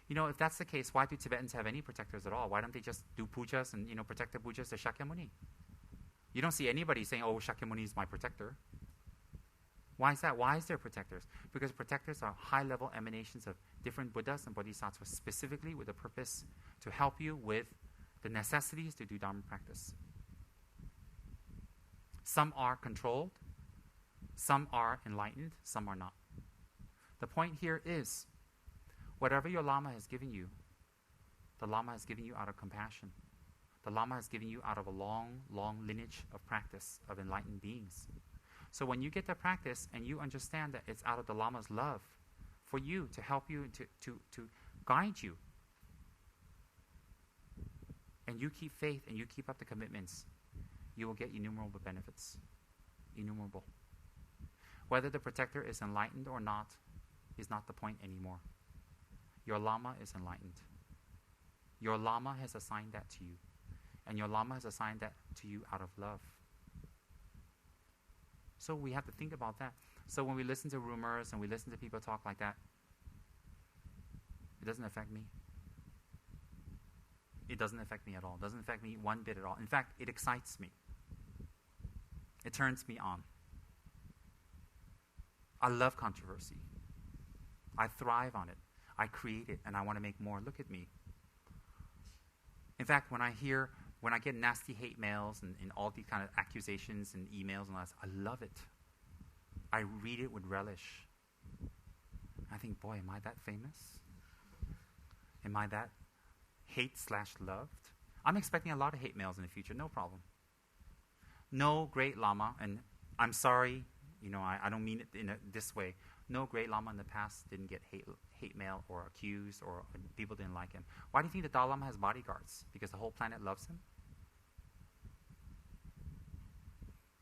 If that's the case, why do Tibetans have any protectors at all? Why don't they just do pujas and, protect the pujas to Shakyamuni? You don't see anybody saying, oh, Shakyamuni is my protector. Why is that? Why is there protectors? Because protectors are high-level emanations of different Buddhas and Bodhisattvas, specifically with the purpose to help you with the necessities to do Dharma practice. Some are controlled, some are enlightened, some are not. The point here is, whatever your Lama has given you, the Lama has given you out of compassion. The Lama has given you out of a long, long lineage of practice of enlightened beings. So when you get the practice and you understand that it's out of the Lama's love for you, to help you, to guide you, and you keep faith and you keep up the commitments, you will get innumerable benefits. Innumerable. Whether the protector is enlightened or not is not the point anymore. Your Lama is enlightened. Your Lama has assigned that to you. And your Lama has assigned that to you out of love. So we have to think about that. So when we listen to rumors and we listen to people talk like that, it doesn't affect me. It doesn't affect me at all. It doesn't affect me one bit at all. In fact, it excites me. It turns me on. I love controversy. I thrive on it. I create it, and I want to make more. Look at me. In fact, when I get nasty hate mails and all these kind of accusations and emails and all that, I love it. I read it with relish. I think, boy, am I that famous? Am I that hate/loved? I'm expecting a lot of hate mails in the future, no problem. No great Lama, and I'm sorry, I don't mean it in this way. No great Lama in the past didn't get hate mail or accused or people didn't like him. Why do you think the Dalai Lama has bodyguards? Because the whole planet loves him?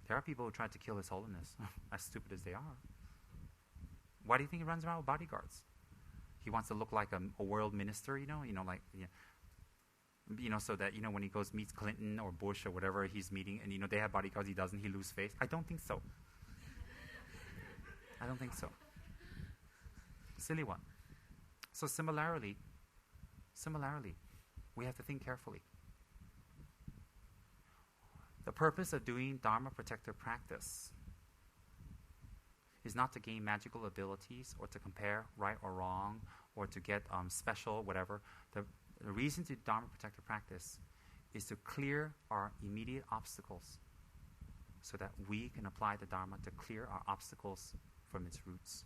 There are people who tried to kill His Holiness, as stupid as they are. Why do you think he runs around with bodyguards? He wants to look like a world minister, so that, when he goes meets Clinton or Bush or whatever he's meeting, and, they have bodyguards, he doesn't, he loses face. I don't think so. I don't think so. Silly one. So similarly, we have to think carefully. The purpose of doing Dharma protector practice is not to gain magical abilities or to compare right or wrong or to get special, whatever. The reason to do Dharma protector practice is to clear our immediate obstacles so that we can apply the Dharma to clear our obstacles from its roots.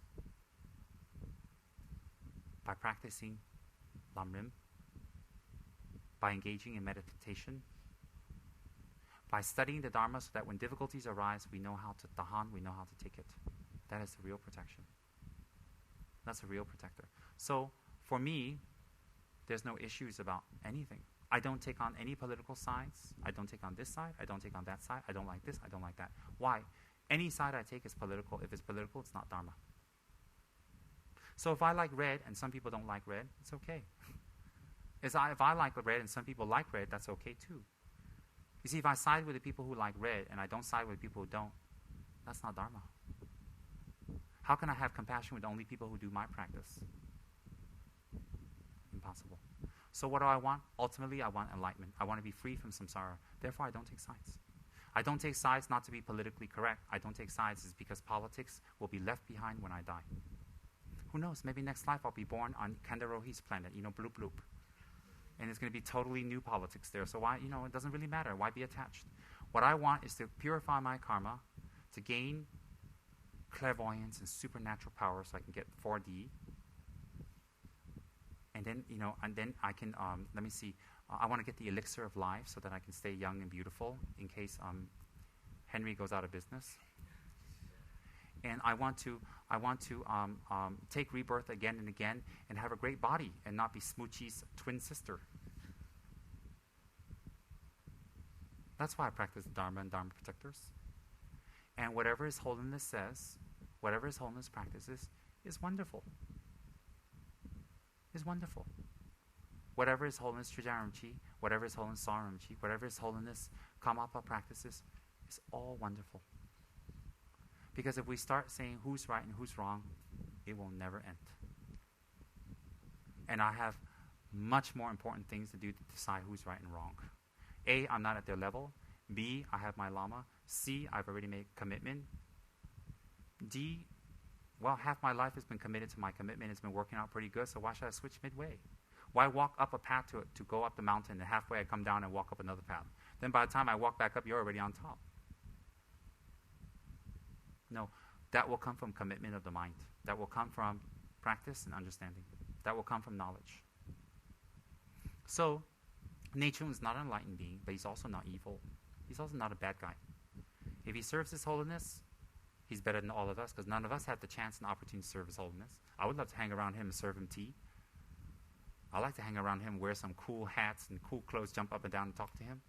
By practicing Lamrim, by engaging in meditation, by studying the Dharma so that when difficulties arise, we know how to tahan, we know how to take it. That is the real protection. That's a real protector. So, for me, there's no issues about anything. I don't take on any political sides. I don't take on this side. I don't take on that side. I don't like this. I don't like that. Why? Any side I take is political. If it's political, it's not Dharma. So if I like red and some people don't like red, it's okay. If I like red and some people like red, that's okay too. You see, if I side with the people who like red and I don't side with people who don't, that's not Dharma. How can I have compassion with only people who do my practice? Impossible. So what do I want? Ultimately, I want enlightenment. I want to be free from samsara. Therefore, I don't take sides. I don't take sides not to be politically correct. I don't take sides is because politics will be left behind when I die. Who knows? Maybe next life I'll be born on Kandarohi's planet, bloop bloop. And it's going to be totally new politics there. So why, it doesn't really matter. Why be attached? What I want is to purify my karma, to gain clairvoyance and supernatural power so I can get 4D. And then, I can, let me see, I want to get the elixir of life so that I can stay young and beautiful in case Henry goes out of business. And I want to take rebirth again and again and have a great body and not be Smoochie's twin sister. That's why I practice Dharma and Dharma protectors. And whatever His Holiness says, whatever His Holiness practices, is wonderful. Is wonderful. Whatever His Holiness Trijaramchi, whatever His Holiness Saramchi, whatever His Holiness Kamapa practices, is all wonderful. Because if we start saying who's right and who's wrong, it will never end. And I have much more important things to do to decide who's right and wrong. A, I'm not at their level. B, I have my Lama. C, I've already made commitment. D, well, half my life has been committed to my commitment. It's been working out pretty good, so why should I switch midway? Why walk up a path to go up the mountain, and halfway I come down and walk up another path? Then by the time I walk back up, you're already on top. No, that will come from commitment of the mind. That will come from practice and understanding. That will come from knowledge. So, Nechung is not an enlightened being, but he's also not evil. He's also not a bad guy. If he serves His Holiness, he's better than all of us, because none of us had the chance and opportunity to serve His Holiness. I would love to hang around him and serve him tea. I like to hang around him, wear some cool hats and cool clothes, jump up and down and talk to him.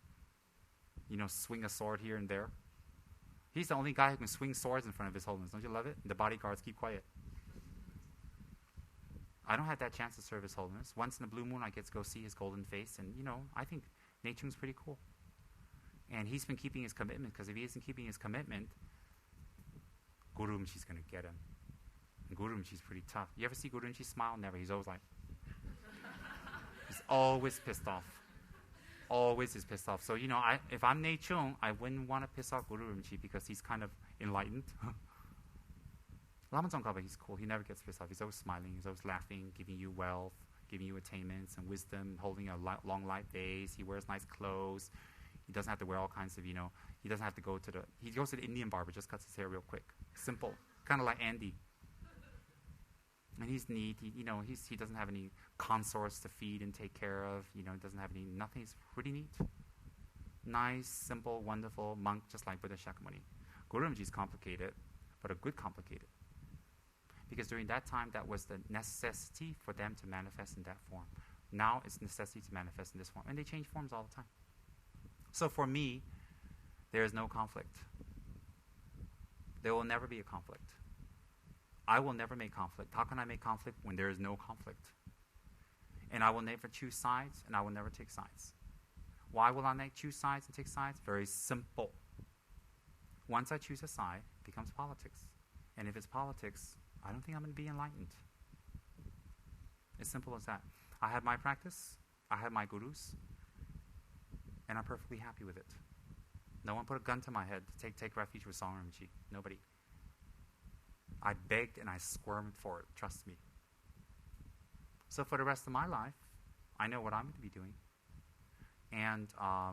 Swing a sword here and there. He's the only guy who can swing swords in front of His Holiness. Don't you love it? The bodyguards keep quiet. I don't have that chance to serve His Holiness. Once in a blue moon, I get to go see his golden face, and I think Nechung's pretty cool. And he's been keeping his commitment, because if he isn't keeping his commitment, Guru Rinpoche's going to get him. And Guru Rinpoche's pretty tough. You ever see Guru Rinpoche smile? Never. He's always like, he's always pissed off. Always is pissed off. So, if I'm Nechung, I wouldn't want to piss off Guru Rinpoche because he's kind of enlightened. Lama Tsongkhapa, he's cool. He never gets pissed off. He's always smiling. He's always laughing, giving you wealth, giving you attainments and wisdom, holding a long life face. He wears nice clothes. He doesn't have to wear all kinds of, he doesn't have to go to he goes to the Indian barber, just cuts his hair real quick. Simple. Kind of like Andy. And he's neat. He doesn't have any consorts to feed and take care of. He doesn't have nothing. He's pretty neat. Nice, simple, wonderful monk, just like Buddha Shakyamuni. Guru Rinpoche is complicated, but a good complicated. Because during that time, that was the necessity for them to manifest in that form. Now it's necessity to manifest in this form. And they change forms all the time. So for me, there is no conflict. There will never be a conflict. I will never make conflict. How can I make conflict when there is no conflict? And I will never choose sides, and I will never take sides. Why will I not choose sides and take sides? Very simple. Once I choose a side, it becomes politics. And if it's politics, I don't think I'm going to be enlightened. As simple as that. I have my practice, I have my gurus, and I'm perfectly happy with it. No one put a gun to my head to take refuge with Sangha Rinpoche. Nobody. I begged and I squirmed for it, trust me. So for the rest of my life, I know what I'm going to be doing. And I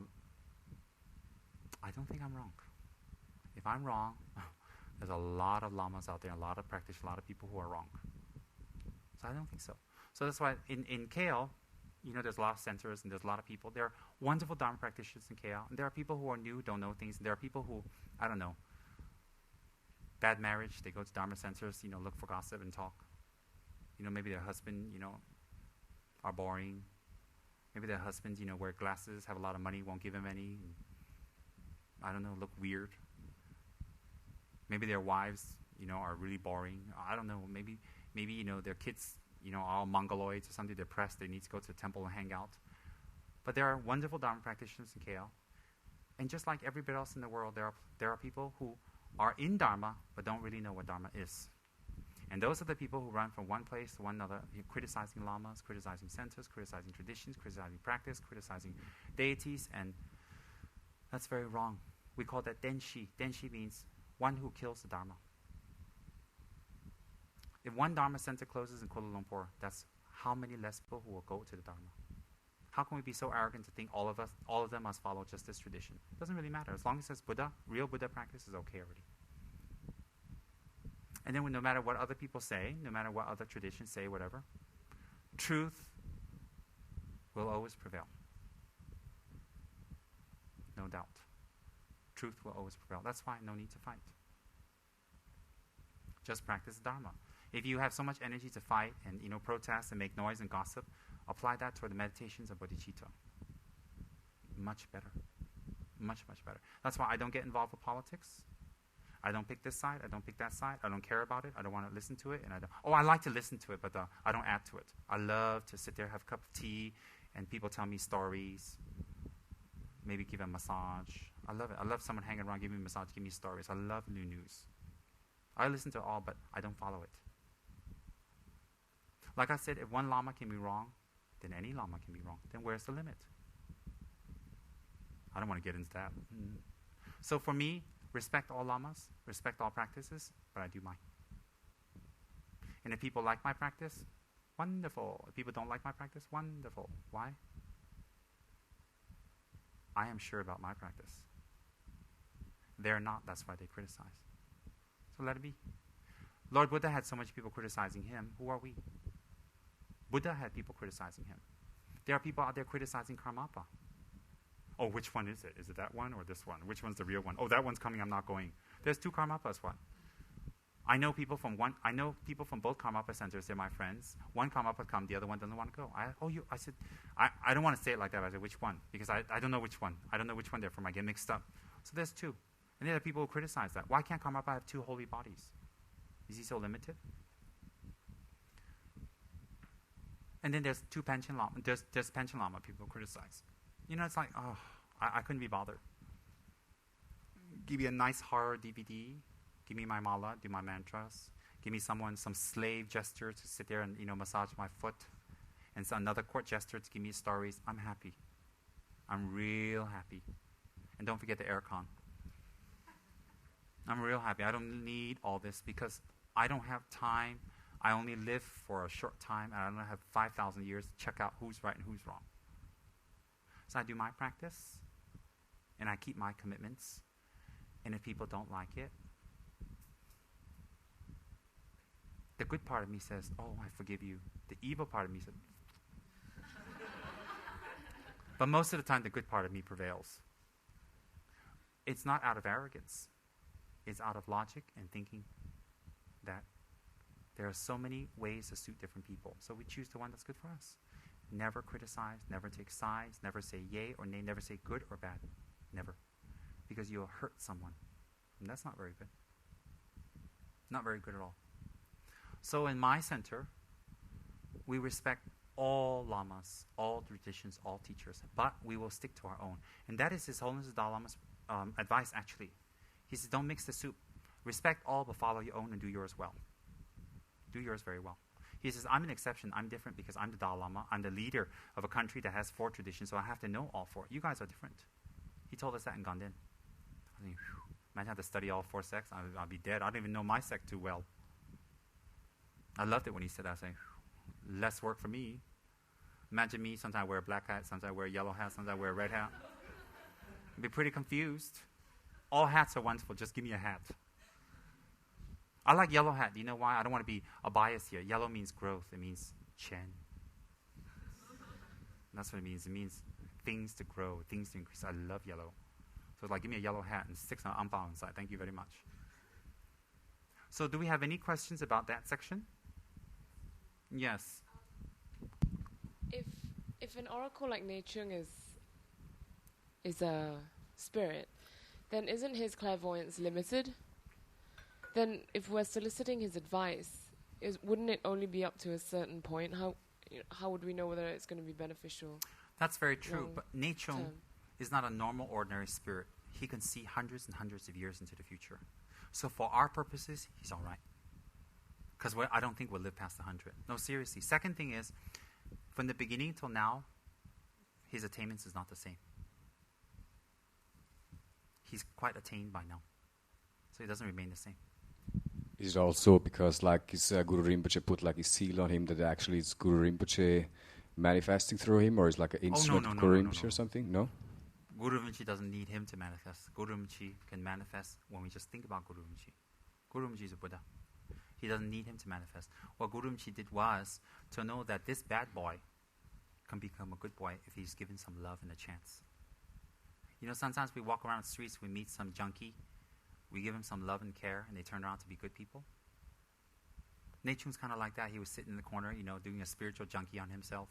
don't think I'm wrong. if I'm wrong, there's a lot of lamas out there, a lot of practitioners, a lot of people who are wrong. So I don't think so. So that's why in KL, there's a lot of centers and there's a lot of people. There are wonderful Dharma practitioners in KL. And there are people who are new, don't know things. And there are people who, I don't know, bad marriage, they go to Dharma centers, look for gossip and talk. Maybe their husband, are boring. Maybe their husbands, wear glasses, have a lot of money, won't give them any. And, I don't know, look weird. Maybe their wives, are really boring. I don't know, maybe their kids, all mongoloids or something, depressed, they need to go to the temple and hang out. But there are wonderful Dharma practitioners in KL. And just like everybody else in the world, there are people who are in Dharma but don't really know what Dharma is. And those are the people who run from one place to one another, criticizing lamas, criticizing centers, criticizing traditions, criticizing practice, criticizing deities, and that's very wrong. We call that denshi. Denshi means one who kills the Dharma. If one Dharma center closes in Kuala Lumpur, that's how many less people who will go to the Dharma. How can we be so arrogant to think all of them must follow just this tradition? It doesn't really matter. As long as it's Buddha, real Buddha practice is okay already. And then no matter what other people say, no matter what other traditions say, whatever, truth will always prevail. No doubt. Truth will always prevail. That's why no need to fight. Just practice Dharma. If you have so much energy to fight and protest and make noise and gossip, apply that toward the meditations of bodhicitta. Much better. Much, much better. That's why I don't get involved with politics. I don't pick this side, I don't pick that side, I don't care about it, I don't want to listen to it, and I like to listen to it, but I don't add to it. I love to sit there, have a cup of tea, and people tell me stories, maybe give a massage. I love it. I love someone hanging around, giving me a massage, give me stories. I love new news. I listen to it all, but I don't follow it. Like I said, if one Lama can be wrong, then any Lama can be wrong. Then where's the limit? I don't want to get into that. So for me, respect all lamas, respect all practices, but I do mine. And if people like my practice, wonderful. If people don't like my practice, wonderful. Why? I am sure about my practice. They're not, that's why they criticize. So let it be. Lord Buddha had so much people criticizing him. Who are we? Buddha had people criticizing him. There are people out there criticizing Karmapa. Oh, which one is it? Is it that one or this one? Which one's the real one? Oh, that one's coming, I'm not going. There's two Karmapas, what? I know people from both Karmapa centers, they're my friends. One Karmapa come, the other one doesn't want to go. I don't want to say it like that. I said, which one? Because I don't know which one. I don't know which one they're from. I get mixed up. So there's two. And there are people who criticize that. Why can't Karmapa have two holy bodies? Is he so limited? And then there's two Panchen Lama. There's Panchen Lama people criticize. It's like, oh, I couldn't be bothered. Give me a nice horror DVD. Give me my mala, do my mantras. Give me some slave gesture to sit there and, massage my foot. And so another court gesture to give me stories. I'm happy. I'm real happy. And don't forget the aircon. I'm real happy. I don't need all this because I don't have time. I only live for a short time and I don't have 5,000 years to check out who's right and who's wrong. So I do my practice, and I keep my commitments. And if people don't like it, the good part of me says, oh, I forgive you. The evil part of me says, but most of the time, the good part of me prevails. It's not out of arrogance. It's out of logic and thinking that there are so many ways to suit different people. So we choose the one that's good for us. Never criticize, never take sides, never say yay or nay, never say good or bad. Never. Because you'll hurt someone. And that's not very good. Not very good at all. So in my center, we respect all lamas, all traditions, all teachers, but we will stick to our own. And that is His Holiness the Dalai Lama's advice, actually. He says, don't mix the soup. Respect all, but follow your own and do yours well. Do yours very well. He says, I'm an exception. I'm different because I'm the Dalai Lama. I'm the leader of a country that has 4 traditions, so I have to know all 4. You guys are different. He told us that in Ganden. I mean, imagine I have to study all 4 sects. I'll be dead. I don't even know my sect too well. I loved it when he said that. I was like, less work for me. Imagine me, sometimes I wear a black hat, sometimes I wear a yellow hat, sometimes I wear a red hat. I'd be pretty confused. All hats are wonderful. Just give me a hat. I like yellow hat. Do you know why? I don't want to be a bias here. Yellow means growth. It means Chen. That's what it means. It means things to grow, things to increase. I love yellow. So it's like, give me a yellow hat and stick some ampao inside. Thank you very much. So do we have any questions about that section? Yes. If an oracle like Nechung is a spirit, then isn't his clairvoyance limited? Then if we're soliciting his advice, wouldn't it only be up to a certain point? How would we know whether it's going to be beneficial? That's very true, but Nechung is not a normal, ordinary spirit. He can see hundreds and hundreds of years into the future. So for our purposes, he's all right. Because I don't think we'll live past 100. No, seriously. Second thing is, from the beginning till now, his attainments is not the same. He's quite attained by now. So he doesn't remain the same. Is it also because like his Guru Rinpoche put like his seal on him that actually it's Guru Rinpoche manifesting through him, or is like an instrument of Guru Rinpoche or something? No? Guru Rinpoche doesn't need him to manifest. Guru Rinpoche can manifest when we just think about Guru Rinpoche. Guru Rinpoche is a Buddha. He doesn't need him to manifest. What Guru Rinpoche did was to know that this bad boy can become a good boy if he's given some love and a chance. You know, sometimes we walk around the streets, we meet some junkie, we give him some love and care, and they turn around to be good people. Nechung's kind of like that. He was sitting in the corner, you know, doing a spiritual junkie on himself,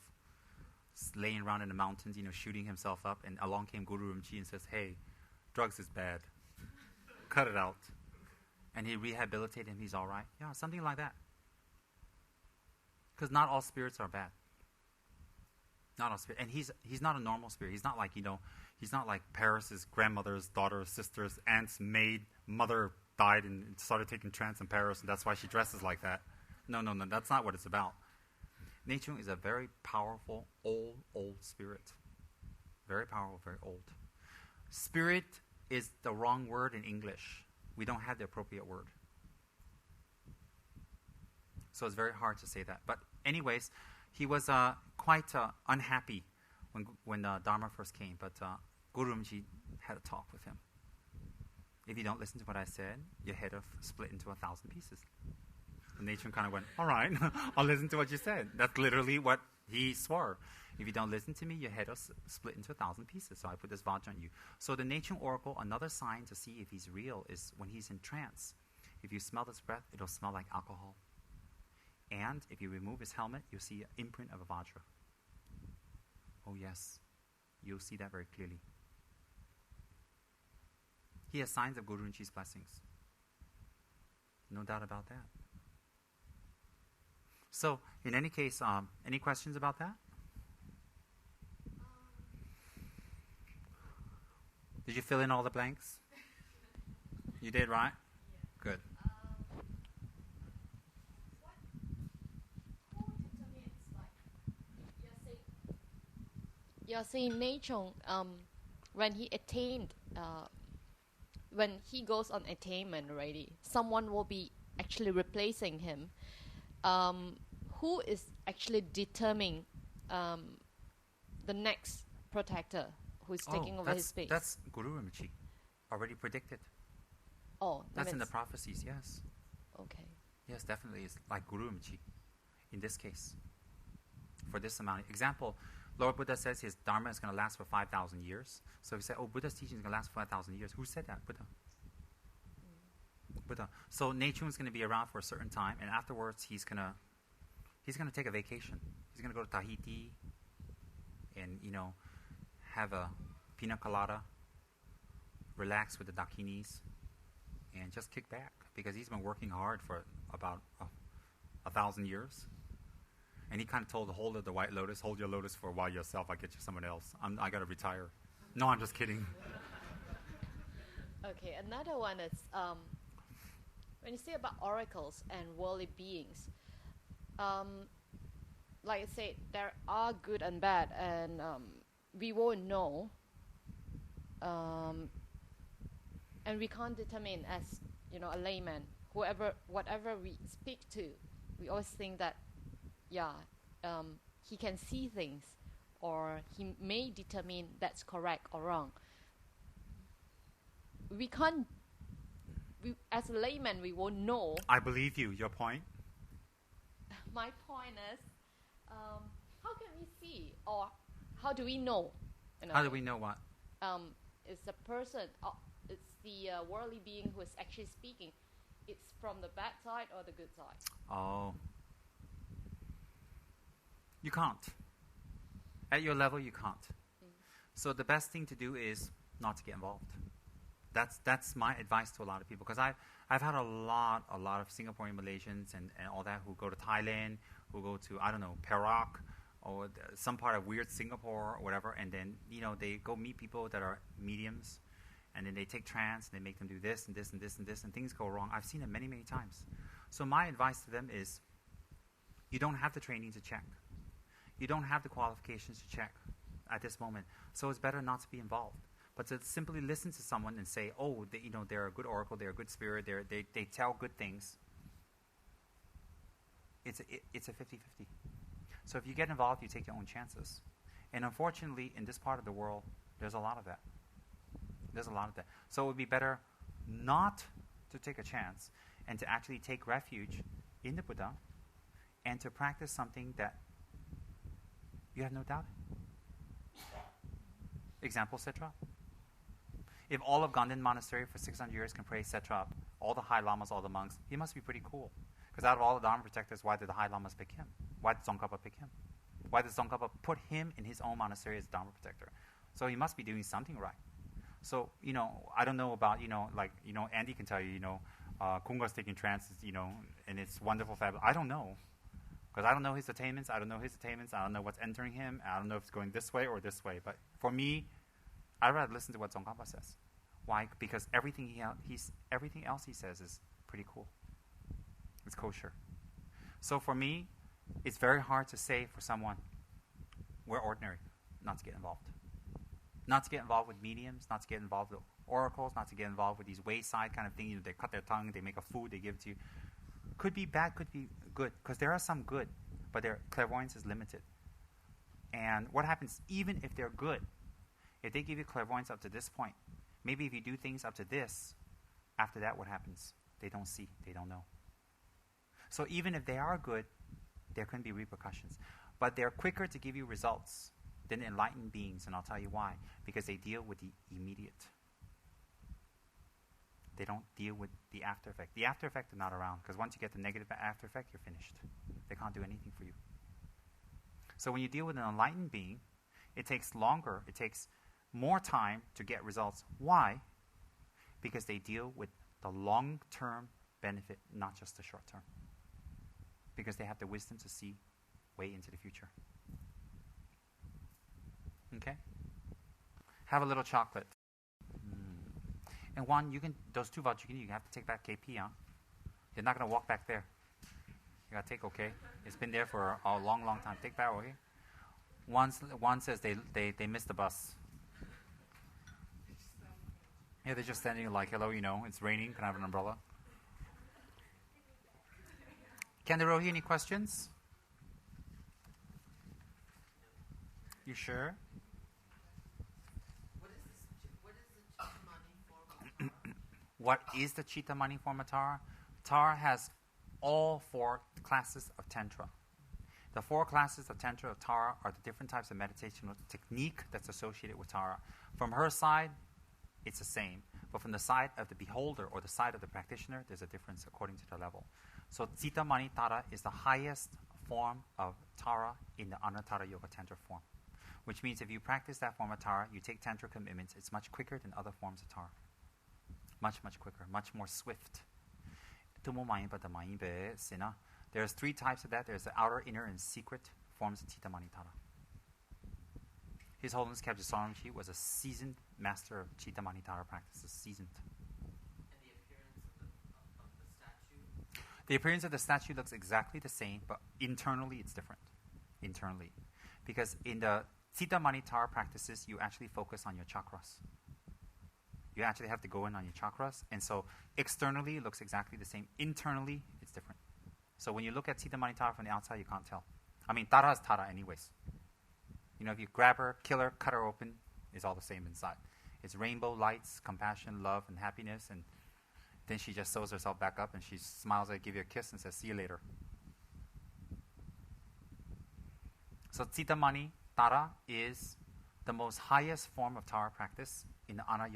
laying around in the mountains, you know, shooting himself up, and along came Guru Rinpoche and says, hey, drugs is bad. Cut it out. And he rehabilitated him, he's all right. Yeah, something like that. Because not all spirits are bad. Not all spirits. And he's not a normal spirit. He's not like, you know, he's not like Paris's grandmother's daughter's sister's aunt's maid, mother died and started taking trance in Paris, and that's why she dresses like that. No, that's not what it's about. Nechung is a very powerful, old spirit. Very powerful, very old. Spirit is the wrong word in English. We don't have the appropriate word. So it's very hard to say that. But anyways, he was quite unhappy when Dharma first came. But Guru Rinpoche had a talk with him. If you don't listen to what I said, your head will split into 1,000 pieces. And Nechung kind of went, all right, I'll listen to what you said. That's literally what he swore. If you don't listen to me, your head will split into 1,000 pieces. So I put this voucher on you. So the Nechung Oracle, another sign to see if he's real is when he's in trance. If you smell his breath, it'll smell like alcohol. And if you remove his helmet, you'll see an imprint of a vajra. Oh yes, you'll see that very clearly. He has signs of Guru Rinpoche's blessings. No doubt about that. So, in any case, any questions about that? Did you fill in all the blanks? You did, right? Yeah. Good. You're saying Nechung, when he attained, when he goes on attainment already, someone will be actually replacing him. Who is actually determining the next protector who is taking over his space? That's Guru Rinpoche, already predicted. Oh, that's in the prophecies, yes. Okay. Yes, definitely. It's like Guru Rinpoche in this case. For this amount. Example, Lord Buddha says his Dharma is going to last for 5,000 years. So he said, oh, Buddha's teaching is going to last for 5,000 years. Who said that? Buddha. Buddha. So Nechung is going to be around for a certain time, and afterwards he's going to take a vacation. He's going to go to Tahiti and, you know, have a pina colada, relax with the dakinis, and just kick back, because he's been working hard for about 1,000 years. And he kind of told the holder of the White Lotus, hold your lotus for a while yourself, I'll get you someone else. I got to retire. No, I'm just kidding. Okay, another one is, when you say about oracles and worldly beings, like I said, there are good and bad, and we won't know. And we can't determine as, you know, a layman, whatever we speak to, we always think that, he can see things, or he may determine that's correct or wrong. we can't. As a layman, we won't know. I believe you. Your point? My point is, how can we see, or how do we know? How do we know what? It's a person, it's the worldly being who is actually speaking. It's from the bad side or the good side. Oh. You can't. At your level, you can't. So the best thing to do is not to get involved. That's my advice to a lot of people, because I've had a lot of Singaporean Malaysians and all that who go to Thailand, who go to, I don't know, Perak or some part of weird Singapore or whatever, and then they go meet people that are mediums, and then they take trance and they make them do this and this and this and this, and things go wrong. I've seen it many times. So my advice to them is, you don't have the training to check. You don't have the qualifications to check at this moment. So it's better not to be involved. But to simply listen to someone and say, oh, they're a good oracle, they're a good spirit, they tell good things. It's a 50-50. So if you get involved, you take your own chances. And unfortunately, in this part of the world, there's a lot of that. So it would be better not to take a chance and to actually take refuge in the Buddha and to practice something that you have no doubt in. Example, Setra. If all of Ganden Monastery for 600 years can praise Setra, all the High Lamas, all the monks, he must be pretty cool. Because out of all the Dharma protectors, why did the High Lamas pick him? Why did Tsongkhapa pick him? Why did Tsongkhapa put him in his own monastery as Dharma protector? So he must be doing something right. So, I don't know about, Andy can tell you, Kunga's taking trances, and it's wonderful, fabulous. I don't know. Because I don't know his attainments. I don't know what's entering him. I don't know if it's going this way or this way. But for me, I'd rather listen to what Tsongkhapa says. Why? Because everything else he says is pretty cool. It's kosher. So for me, it's very hard to say for someone, we're ordinary, not to get involved. Not to get involved with mediums, not to get involved with oracles, not to get involved with these wayside kind of things. They cut their tongue, they make a food, they give it to you. Could be bad, could be good, because there are some good, but their clairvoyance is limited. And what happens, even if they're good, if they give you clairvoyance up to this point, maybe if you do things up to this, after that what happens? They don't see, they don't know. So even if they are good, there can be repercussions. But they're quicker to give you results than enlightened beings, and I'll tell you why. Because they deal with the immediate. They don't deal with the after effect. The after effect is not around, because once you get the negative after effect, you're finished. They can't do anything for you. So when you deal with an enlightened being, it takes longer, it takes more time to get results. Why? Because they deal with the long-term benefit, not just the short-term. Because they have the wisdom to see way into the future. Okay? Have a little chocolate. And one, those 2 vouchers you have to take back KP, huh? You're not going to walk back there. You got to take, okay? It's been there for a long time. Take back, okay? One says they missed the bus. Yeah, they're just standing like, hello, it's raining. Can I have an umbrella? Candirohi, any questions? You sure? What is the Chitta Mani form of Tara? Tara has all 4 classes of Tantra. The 4 classes of Tantra of Tara are the different types of meditational technique that's associated with Tara. From her side, it's the same. But from the side of the beholder or the side of the practitioner, there's a difference according to the level. So Chitta Mani Tara is the highest form of Tara in the Anattara Yoga Tantra form. Which means if you practice that form of Tara, you take Tantra commitments, it's much quicker than other forms of Tara. Much quicker, much more swift. There's 3 types of that. There's the outer, inner, and secret forms of Chitta Mani Tara. His Holiness Kabje Soramji was a seasoned master of Chitta Mani Tara practices. Seasoned. And the appearance of the statue? The appearance of the statue looks exactly the same, but internally it's different. Internally. Because in the Chitta Mani Tara practices, you actually focus on your chakras. You actually have to go in on your chakras. And so externally it looks exactly the same. Internally, it's different. So when you look at Chitta Mani Tara from the outside, you can't tell. I mean, Tara is Tara anyways. If you grab her, kill her, cut her open, it's all the same inside. It's rainbow lights, compassion, love, and happiness. And then she just sews herself back up and she smiles at you, give you a kiss, and says, see you later. So Tsitamani Tara is the most highest form of Tara practice in the Ana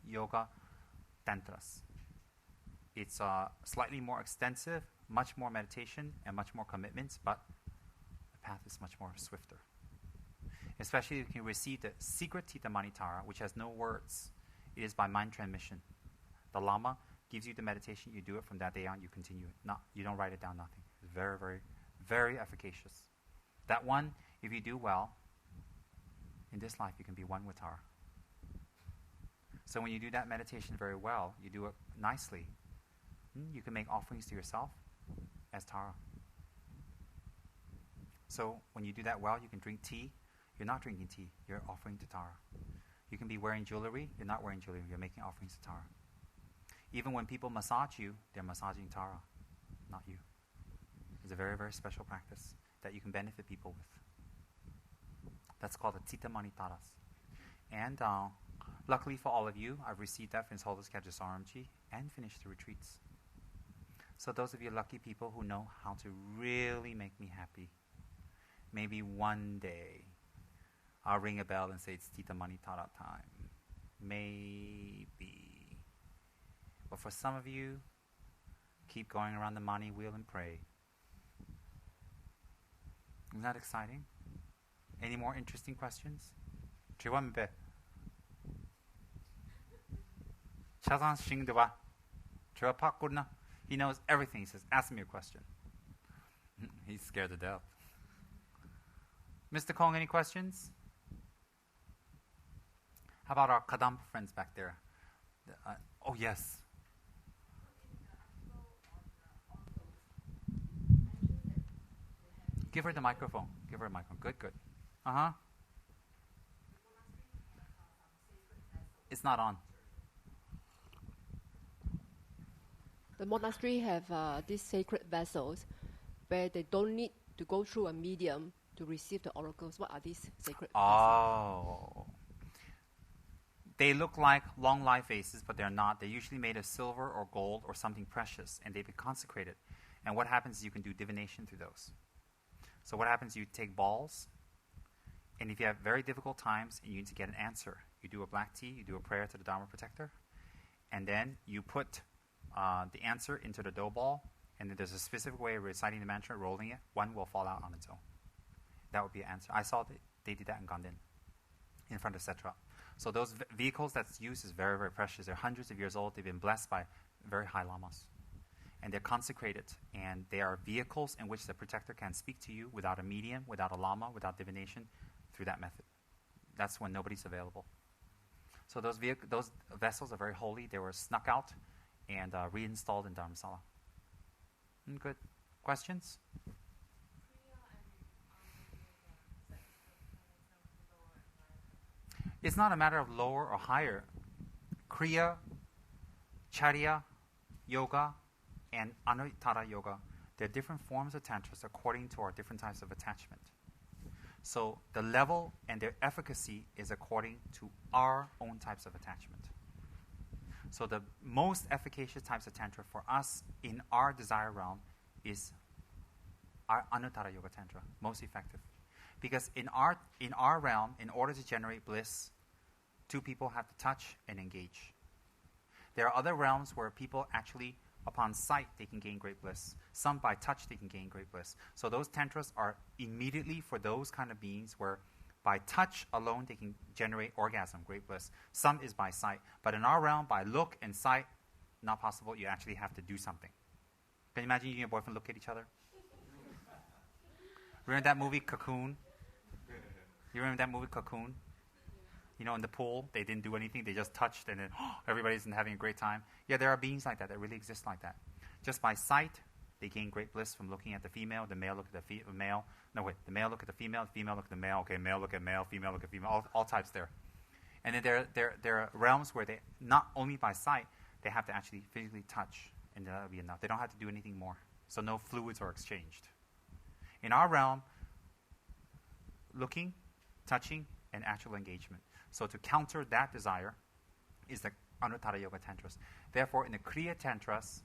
Yoga Tantras. It's slightly more extensive, much more meditation, and much more commitments, but the path is much more swifter. Especially if you can receive the secret Tsitamani Tara, which has no words. It is by mind transmission. The Lama gives you the meditation, you do it from that day on, you continue it. You don't write it down, nothing. It's very, very, very efficacious. That one, if you do well, in this life you can be one with Tara. So when you do that meditation very well, you do it nicely, you can make offerings to yourself as Tara. So when you do that well, you can drink tea. You're not drinking tea, you're offering to Tara. You can be wearing jewelry, you're not wearing jewelry, you're making offerings to Tara. Even when people massage you, they're massaging Tara, not you. It's a very, very special practice that you can benefit people with. That's called the Tsitamani Taras. And luckily for all of you, I've received that from His Holiness Khadra Saramji and finished the retreats. So those of you lucky people who know how to really make me happy, maybe one day I'll ring a bell and say it's Tsitamani Tara time. Maybe. But for some of you, keep going around the money wheel and pray. Isn't that exciting? Any more interesting questions? Chiwambe. Chazan Shingdewa. Chiwapakuna. He knows everything. He says, ask me a question. He's scared to death. Mr. Kong, any questions? How about our Kadampa friends back there? Oh, yes. Give her the microphone. Give her a microphone. Good, good. Uh-huh. It's not on. The monastery have these sacred vessels where they don't need to go through a medium to receive the oracles. What are these sacred vessels? They look like long life vases, but they're not. They're usually made of silver or gold or something precious, and they've been consecrated. And what happens is you can do divination through those. So what happens, you take balls, and if you have very difficult times and you need to get an answer, you do a black tea, you do a prayer to the Dharma protector, and then you put the answer into the dough ball, and then there's a specific way of reciting the mantra, rolling it, one will fall out on its own. That would be an answer. I saw they did that in Gandhin, in front of Setra. So those vehicles that's used is very, very precious. They're hundreds of years old. They've been blessed by very high lamas. And they're consecrated. And they are vehicles in which the protector can speak to you without a medium, without a lama, without divination, through that method. That's when nobody's available. So those vessels are very holy. They were snuck out and reinstalled in Dharamsala. Good. Questions? It's not a matter of lower or higher. Kriya, Charya, Yoga, and Anuttara Yoga, they're different forms of tantras according to our different types of attachment. So the level and their efficacy is according to our own types of attachment. So the most efficacious types of tantra for us in our desire realm is our Anuttara Yoga Tantra, most effective. Because in our realm, in order to generate bliss, two people have to touch and engage. There are other realms where people actually, upon sight, they can gain great bliss. Some by touch, they can gain great bliss. So those tantras are immediately for those kind of beings where by touch alone, they can generate orgasm, great bliss. Some is by sight. But in our realm, by look and sight, not possible. You actually have to do something. Can you imagine you and your boyfriend look at each other? Remember that movie, Cocoon? You remember that movie, Cocoon? You know, in the pool, they didn't do anything. They just touched, and then everybody's having a great time. Yeah, there are beings like that really exist like that. Just by sight, they gain great bliss from looking at the female. The male look at the male. No, wait. The male look at the female look at the male. Okay, male look at male, female look at female. All types there. And then there are realms where they, not only by sight, they have to actually physically touch, and that will be enough. They don't have to do anything more. So no fluids are exchanged. In our realm, looking, touching, and actual engagement. So to counter that desire is the Anuttara Yoga Tantras. Therefore, in the Kriya Tantras,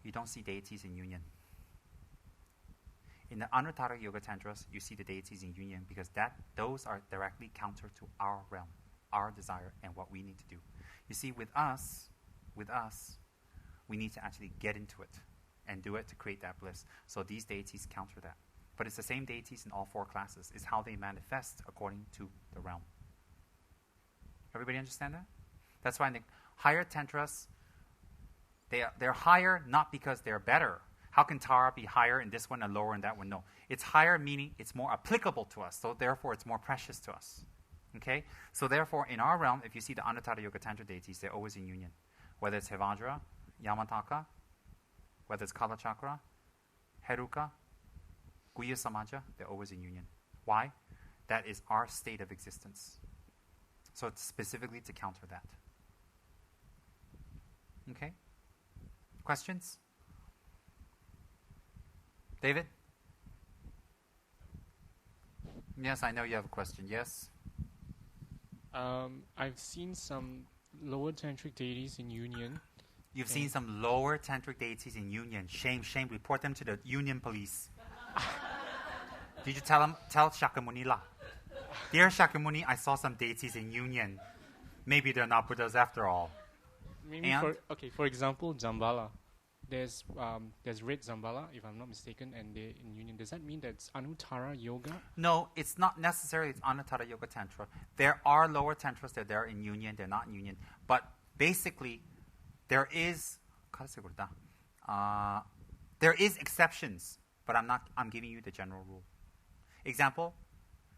you don't see deities in union. In the Anuttara Yoga Tantras, you see the deities in union because those are directly counter to our realm, our desire, and what we need to do. You see, with us, we need to actually get into it and do it to create that bliss. So these deities counter that. But it's the same deities in all four classes. It's how they manifest according to the realm. Everybody understand that? That's why in the higher tantras, they're higher not because they're better. How can Tara be higher in this one and lower in that one? No. It's higher meaning it's more applicable to us, so therefore it's more precious to us. Okay? So therefore, in our realm, if you see the Anuttara Yoga Tantra deities, they're always in union. Whether it's Hevajra, Yamataka, whether it's Kala Chakra, Heruka, Guhya Samaja, they're always in union. Why? That is our state of existence. So it's specifically to counter that. Okay? Questions? David? Yes, I know you have a question. Yes? I've seen some lower tantric deities in union. You've seen some lower tantric deities in union. Shame, shame. Report them to the union police. Did you tell Shakyamuni la? Dear Shakyamuni, I saw some deities in union. Maybe they're not Buddhas after all. Maybe for example, Zambala. There's red Zambala, if I'm not mistaken, and they're in union. Does that mean that's Anuttara Yoga? No, it's not necessarily it's Anuttara Yoga Tantra. There are lower tantras that they're in union, they're not in union. But basically, there is exceptions, but I'm giving you the general rule. Example,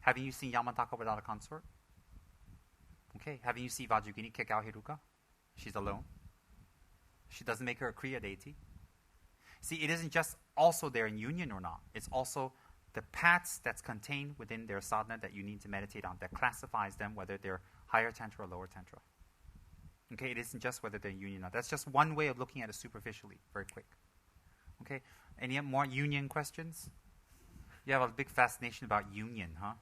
haven't you seen Yamataka without a consort? Okay, haven't you seen Vajragini kick out Hiruka? She's alone. She doesn't make her a Kriya deity. See, it isn't just also they're in union or not. It's also the paths that's contained within their sadhana that you need to meditate on that classifies them whether they're higher tantra or lower tantra. Okay, it isn't just whether they're in union or not. That's just one way of looking at it superficially, very quick. Okay, any more union questions? You have a big fascination about union, huh?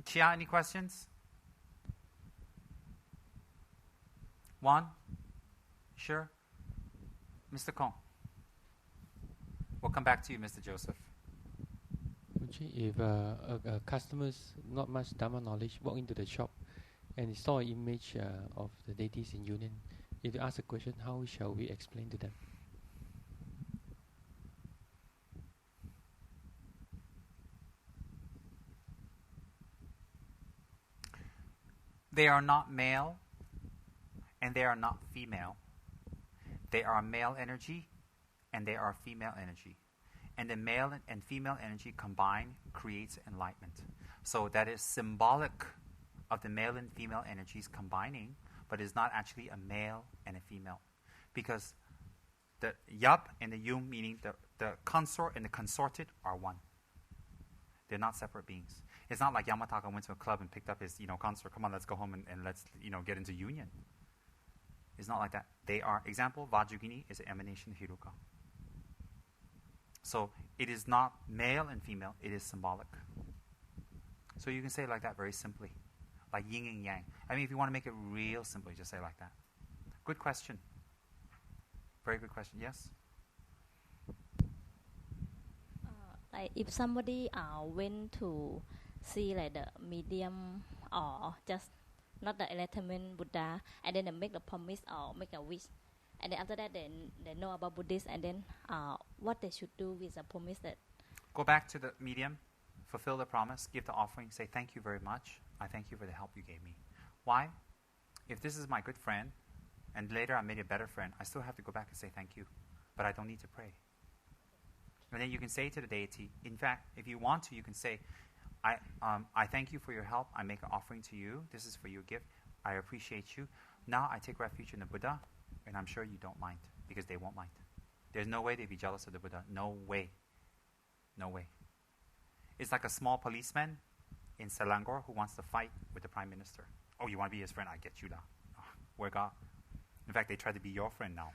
Chia, any questions? One? Sure? Mr. Kong. We'll come back to you, Mr. Joseph. If a customer's not much Dharma knowledge walk into the shop and he saw an image of the deities in union, if you ask a question, how shall we explain to them? They are not male and they are not female. They are male energy and they are female energy. And the male and female energy combined creates enlightenment. So that is symbolic of the male and female energies combining, but is not actually a male and a female. Because the yup and the yum, meaning the consort and the consorted, are one. They're not separate beings. It's not like Yamataka went to a club and picked up his consort. Come on, let's go home and let's get into union. It's not like that. They are, example, Vajragini is an emanation of Hiruka. So it is not male and female, it is symbolic. So you can say it like that very simply. Like yin and yang. I mean, if you want to make it real simple, you just say it like that. Good question. Very good question. Yes? Like if somebody went to see like the medium or just not the enlightenment Buddha, and then they make a promise or make a wish, and then after that they know about Buddhism, and then what they should do with the promise that go back to the medium, fulfill the promise, give the offering, say thank you very much. I thank you for the help you gave me. Why? If this is my good friend, and later I made a better friend, I still have to go back and say thank you, but I don't need to pray. And then you can say to the deity, in fact, if you want to, you can say, I thank you for your help. I make an offering to you. This is for your gift. I appreciate you. Now I take refuge in the Buddha, and I'm sure you don't mind, because they won't mind. There's no way they'd be jealous of the Buddha. No way. No way. It's like a small policeman in Selangor who wants to fight with the Prime Minister. Oh, you want to be his friend? I get you now. Oh, where God? In fact, they try to be your friend now.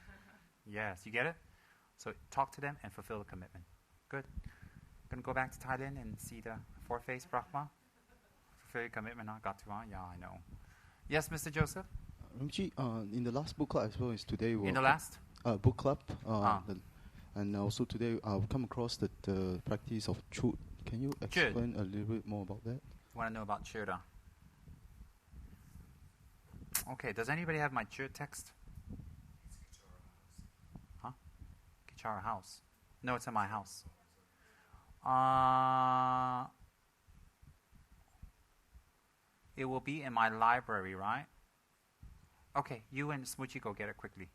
Yes, you get it? So talk to them and fulfill the commitment. Good. Going to go back to Thailand and see the four-faced Brahma. Very commitment, got to, yeah, I know. Yes, Mr. Joseph? Rinpoche, in the last book club as well as today... In the last? Book club. And also today I've come across the practice of Chod. Can you explain a little bit more about that? Want to know about Chod? Okay, does anybody have my Chod text? Huh? Kichara house. No, it's in my house. It will be in my library, right? Okay, you and Smoochie go get it quickly.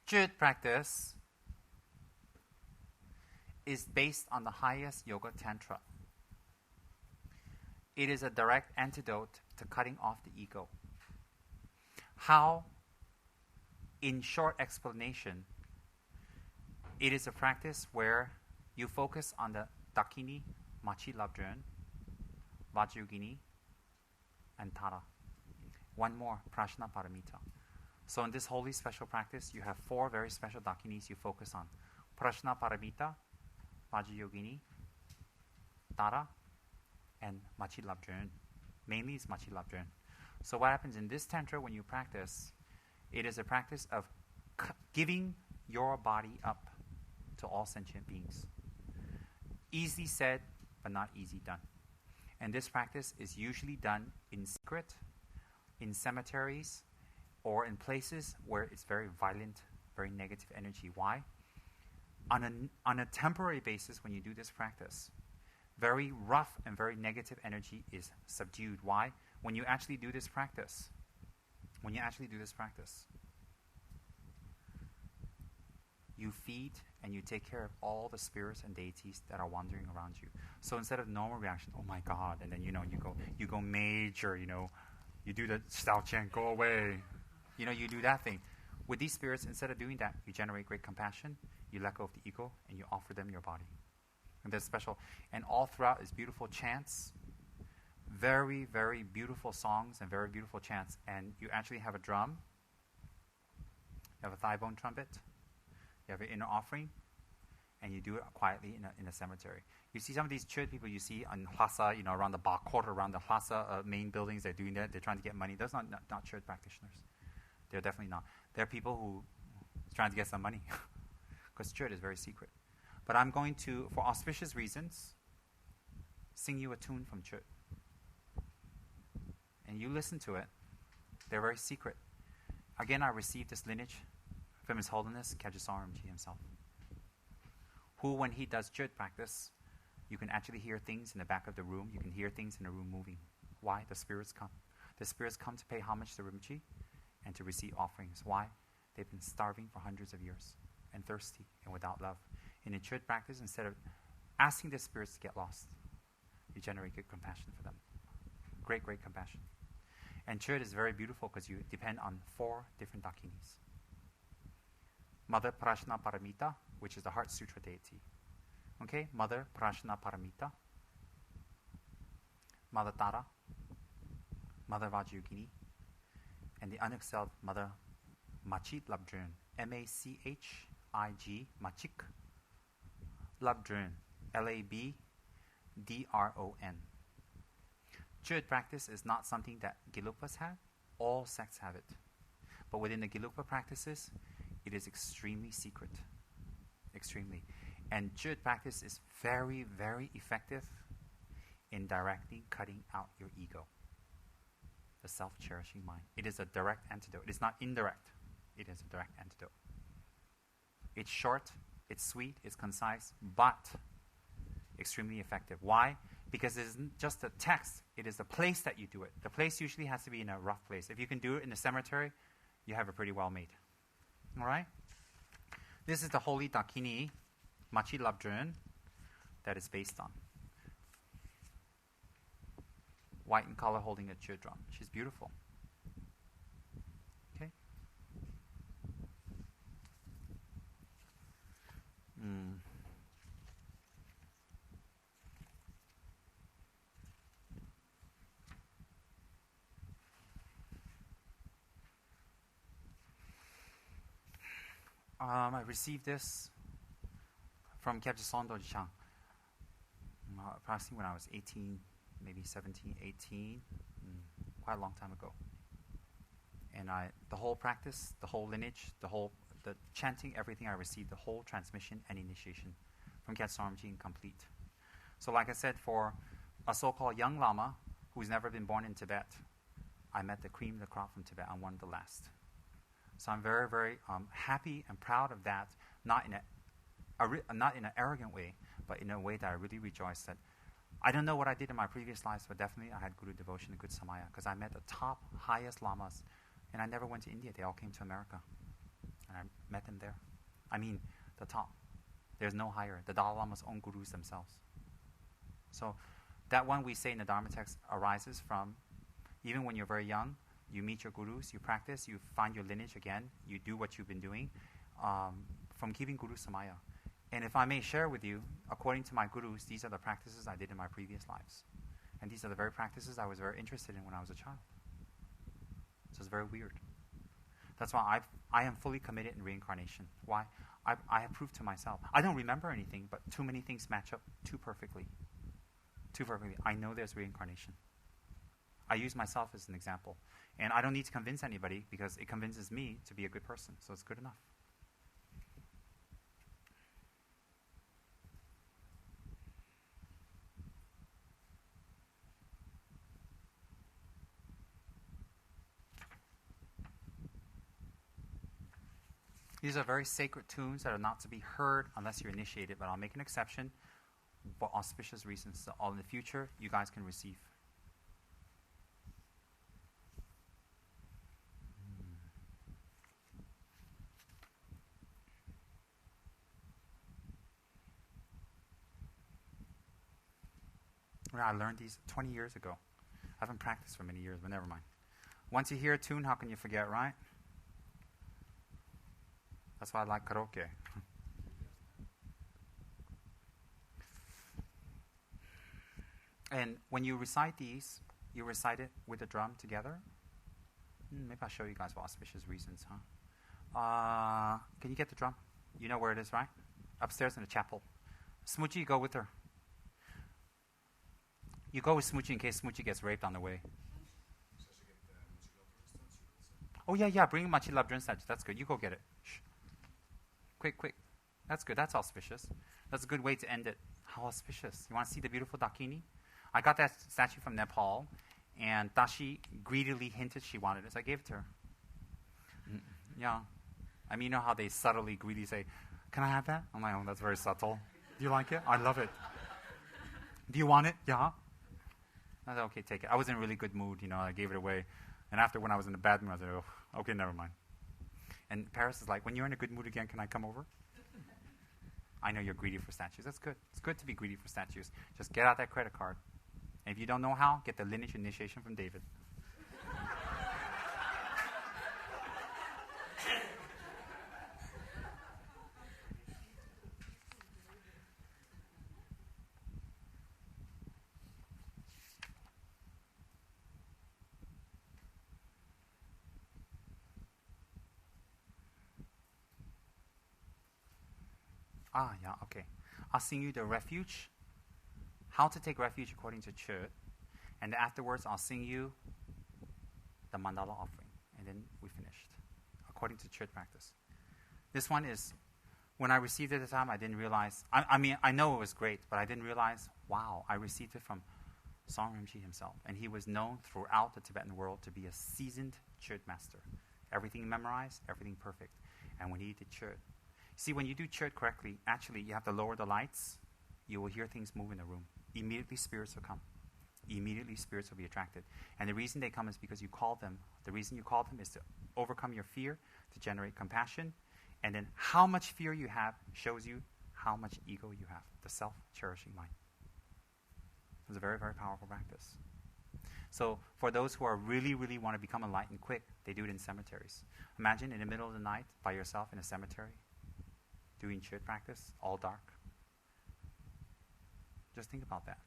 Chod practice is based on the highest yoga tantra. It is a direct antidote to cutting off the ego. How? In short explanation, it is a practice where you focus on the Dakini, Machi Labdren, Vajrayogini, and Tara. One more, Prajna Paramita. So in this holy special practice, you have 4 very special Dakinis you focus on. Prajna Paramita, Vajrayogini, Tara, and Machi Labdren. Mainly it's Machi Labdren. So what happens in this tantra when you practice, it is a practice of giving your body up to all sentient beings. Easily said, but not easy done. And this practice is usually done in secret, in cemeteries, or in places where it's very violent, very negative energy. Why? On a temporary basis, when you do this practice, very rough and very negative energy is subdued. Why? When you actually do this practice, you feed and you take care of all the spirits and deities that are wandering around you. So instead of normal reaction, oh my God, and then you go major, you do the Stao Chen, go away. You do that thing. With these spirits, instead of doing that, you generate great compassion, you let go of the ego, and you offer them your body. And that's special. And all throughout is beautiful chants, very, very beautiful songs and very beautiful chants. And you actually have a drum, you have a thigh bone trumpet, you have an inner offering, and you do it quietly in a cemetery. You see some of these Chod people you see on Lhasa, around the Ba Quarter, around the Lhasa main buildings, they're doing that, they're trying to get money. Those are not Chod practitioners. They're definitely not. They're people who are trying to get some money. Because Chod is very secret. But I'm going to, for auspicious reasons, sing you a tune from Chod. And you listen to it. They're very secret. Again, I received this lineage from His Holiness Kajasarumji himself, who, when he does Chod practice, you can actually hear things in the back of the room. You can hear things in the room moving. Why? The spirits come. The spirits come to pay homage to Rinpoche and to receive offerings. Why? They've been starving for hundreds of years and thirsty and without love. In a Chod practice, instead of asking the spirits to get lost, you generate good compassion for them. Great, great compassion. And Chod is very beautiful because you depend on 4 different Dakinis. Mother Prajna Paramita, which is the Heart Sutra deity. Okay, Mother Prajna Paramita, Mother Tara, Mother Vajrayogini, and the unexcelled Mother Machit Labdren, M-A-C-H-I-G, Machik Labdren, L-A-B-D-R-O-N. Chod practice is not something that Gelugpas have. All sects have it. But within the Gelugpa practices, it is extremely secret. Extremely. And Chod practice is very, very effective in directly cutting out your ego, the self-cherishing mind. It is a direct antidote. It is not indirect. It is a direct antidote. It's short, it's sweet, it's concise, but extremely effective. Why? Because it isn't just a text. It is the place that you do it. The place usually has to be in a rough place. If you can do it in a cemetery, you have it pretty well made. All right? This is the holy Dakini, Machi Labdren, that is based on. White in color holding a Chod drum. She's beautiful. Okay? I received this from Khyabje Sondo Chang. Approximately when I was 18, maybe 17, 18, quite a long time ago. And the whole practice, the whole lineage, the chanting, everything I received, the whole transmission and initiation from Kyatsormji complete. So like I said, for a so-called young Lama who's never been born in Tibet, I met the cream of the crop from Tibet. I'm one of the last. So I'm very, very happy and proud of that, not in an arrogant way, but in a way that I really rejoice that I don't know what I did in my previous lives, but definitely I had Guru devotion and good samaya, because I met the top, highest lamas, and I never went to India. They all came to America, and I met them there. I mean, the top. There's no higher. The Dalai Lama's own gurus themselves. So that one we say in the Dharma text arises from, even when you're very young, you meet your gurus, you practice, you find your lineage again, you do what you've been doing, from keeping Guru Samaya. And if I may share with you, according to my gurus, these are the practices I did in my previous lives. And these are the very practices I was very interested in when I was a child. So it's very weird. That's why I am fully committed in reincarnation. Why? I have proved to myself. I don't remember anything, but too many things match up too perfectly. Too perfectly. I know there's reincarnation. I use myself as an example. And I don't need to convince anybody because it convinces me to be a good person. So it's good enough. These are very sacred tunes that are not to be heard unless you're initiated, but I'll make an exception for auspicious reasons. So all in the future, you guys can receive. I learned these 20 years ago. I haven't practiced for many years, but never mind. Once you hear a tune, how can you forget, right? That's why I like karaoke. And when you recite these, you recite it with the drum together. Maybe I'll show you guys for auspicious reasons, huh? Can you get the drum? You know where it is, right? Upstairs in the chapel. Smoochie, you go with her. You go with Smoochie in case Smoochie gets raped on the way. Oh, yeah, bring Machi Labdrin statue. That's good. You go get it. Shh. Quick. That's good. That's auspicious. That's a good way to end it. How auspicious. You want to see the beautiful Dakini? I got that statue from Nepal, and Dashi greedily hinted she wanted it, so I gave it to her. Yeah. I mean, you know how they subtly, greedy say, "Can I have that?" I'm like, "Oh, that's very subtle. Do you like it? I love it. Do you want it?" "Yeah." I said, "Okay, take it." I was in a really good mood, I gave it away. And after, when I was in a bad mood, I said, "Oh, okay, never mind." And Paris is like, "When you're in a good mood again, can I come over?" I know you're greedy for statues. That's good. It's good to be greedy for statues. Just get out that credit card. And if you don't know how, get the lineage initiation from David. Yeah, okay. I'll sing you the refuge, how to take refuge according to Chod, and afterwards I'll sing you the mandala offering, and then we finished, according to Chod practice. This one is, when I received it at the time, I didn't realize, I know it was great, but I didn't realize, wow, I received it from Song Rinpoche himself, and he was known throughout the Tibetan world to be a seasoned Chod master. Everything memorized, everything perfect. And when he did Chod, see, when you do Chod correctly, actually, you have to lower the lights. You will hear things move in the room. Immediately, spirits will come. Immediately, spirits will be attracted. And the reason they come is because you call them. The reason you call them is to overcome your fear, to generate compassion. And then how much fear you have shows you how much ego you have, the self-cherishing mind. It's a very, very powerful practice. So for those who are really, really want to become enlightened quick, they do it in cemeteries. Imagine in the middle of the night, by yourself in a cemetery, doing Chod practice, all dark. Just think about that.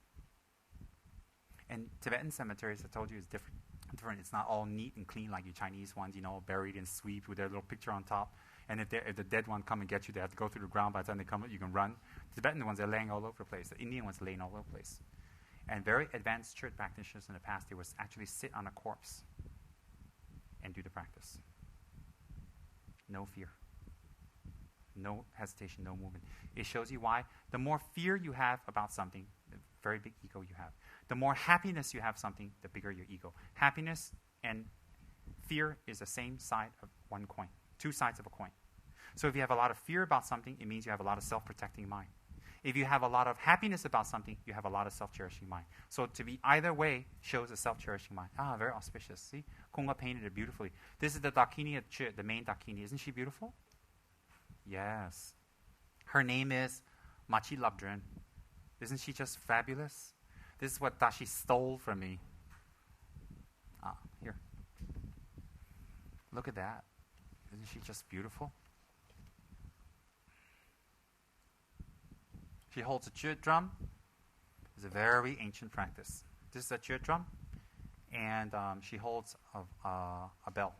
And Tibetan cemeteries, I told you, is different. different. It's not all neat and clean like your Chinese ones, buried and sweep with their little picture on top. And if the dead one come and get you, they have to go through the ground. By the time they come, you can run. The Tibetan ones, they're laying all over the place. The Indian ones are laying all over the place. And very advanced church practitioners in the past, they would actually sit on a corpse and do the practice. No fear. No hesitation, no movement. It shows you why. The more fear you have about something, the very big ego you have. The more happiness you have something, the bigger your ego. Happiness and fear is the same side of one coin. Two sides of a coin. So if you have a lot of fear about something, it means you have a lot of self-protecting mind. If you have a lot of happiness about something, you have a lot of self-cherishing mind. So to be either way shows a self-cherishing mind. Very auspicious. See? Kunga painted it beautifully. This is the Dakini, the main Dakini. Isn't she beautiful? Yes. Her name is Machi Labdren. Isn't she just fabulous? This is what Dashi stole from me. Here. Look at that. Isn't she just beautiful? She holds a chud drum. It's a very ancient practice. This is a chud drum, and she holds a bell.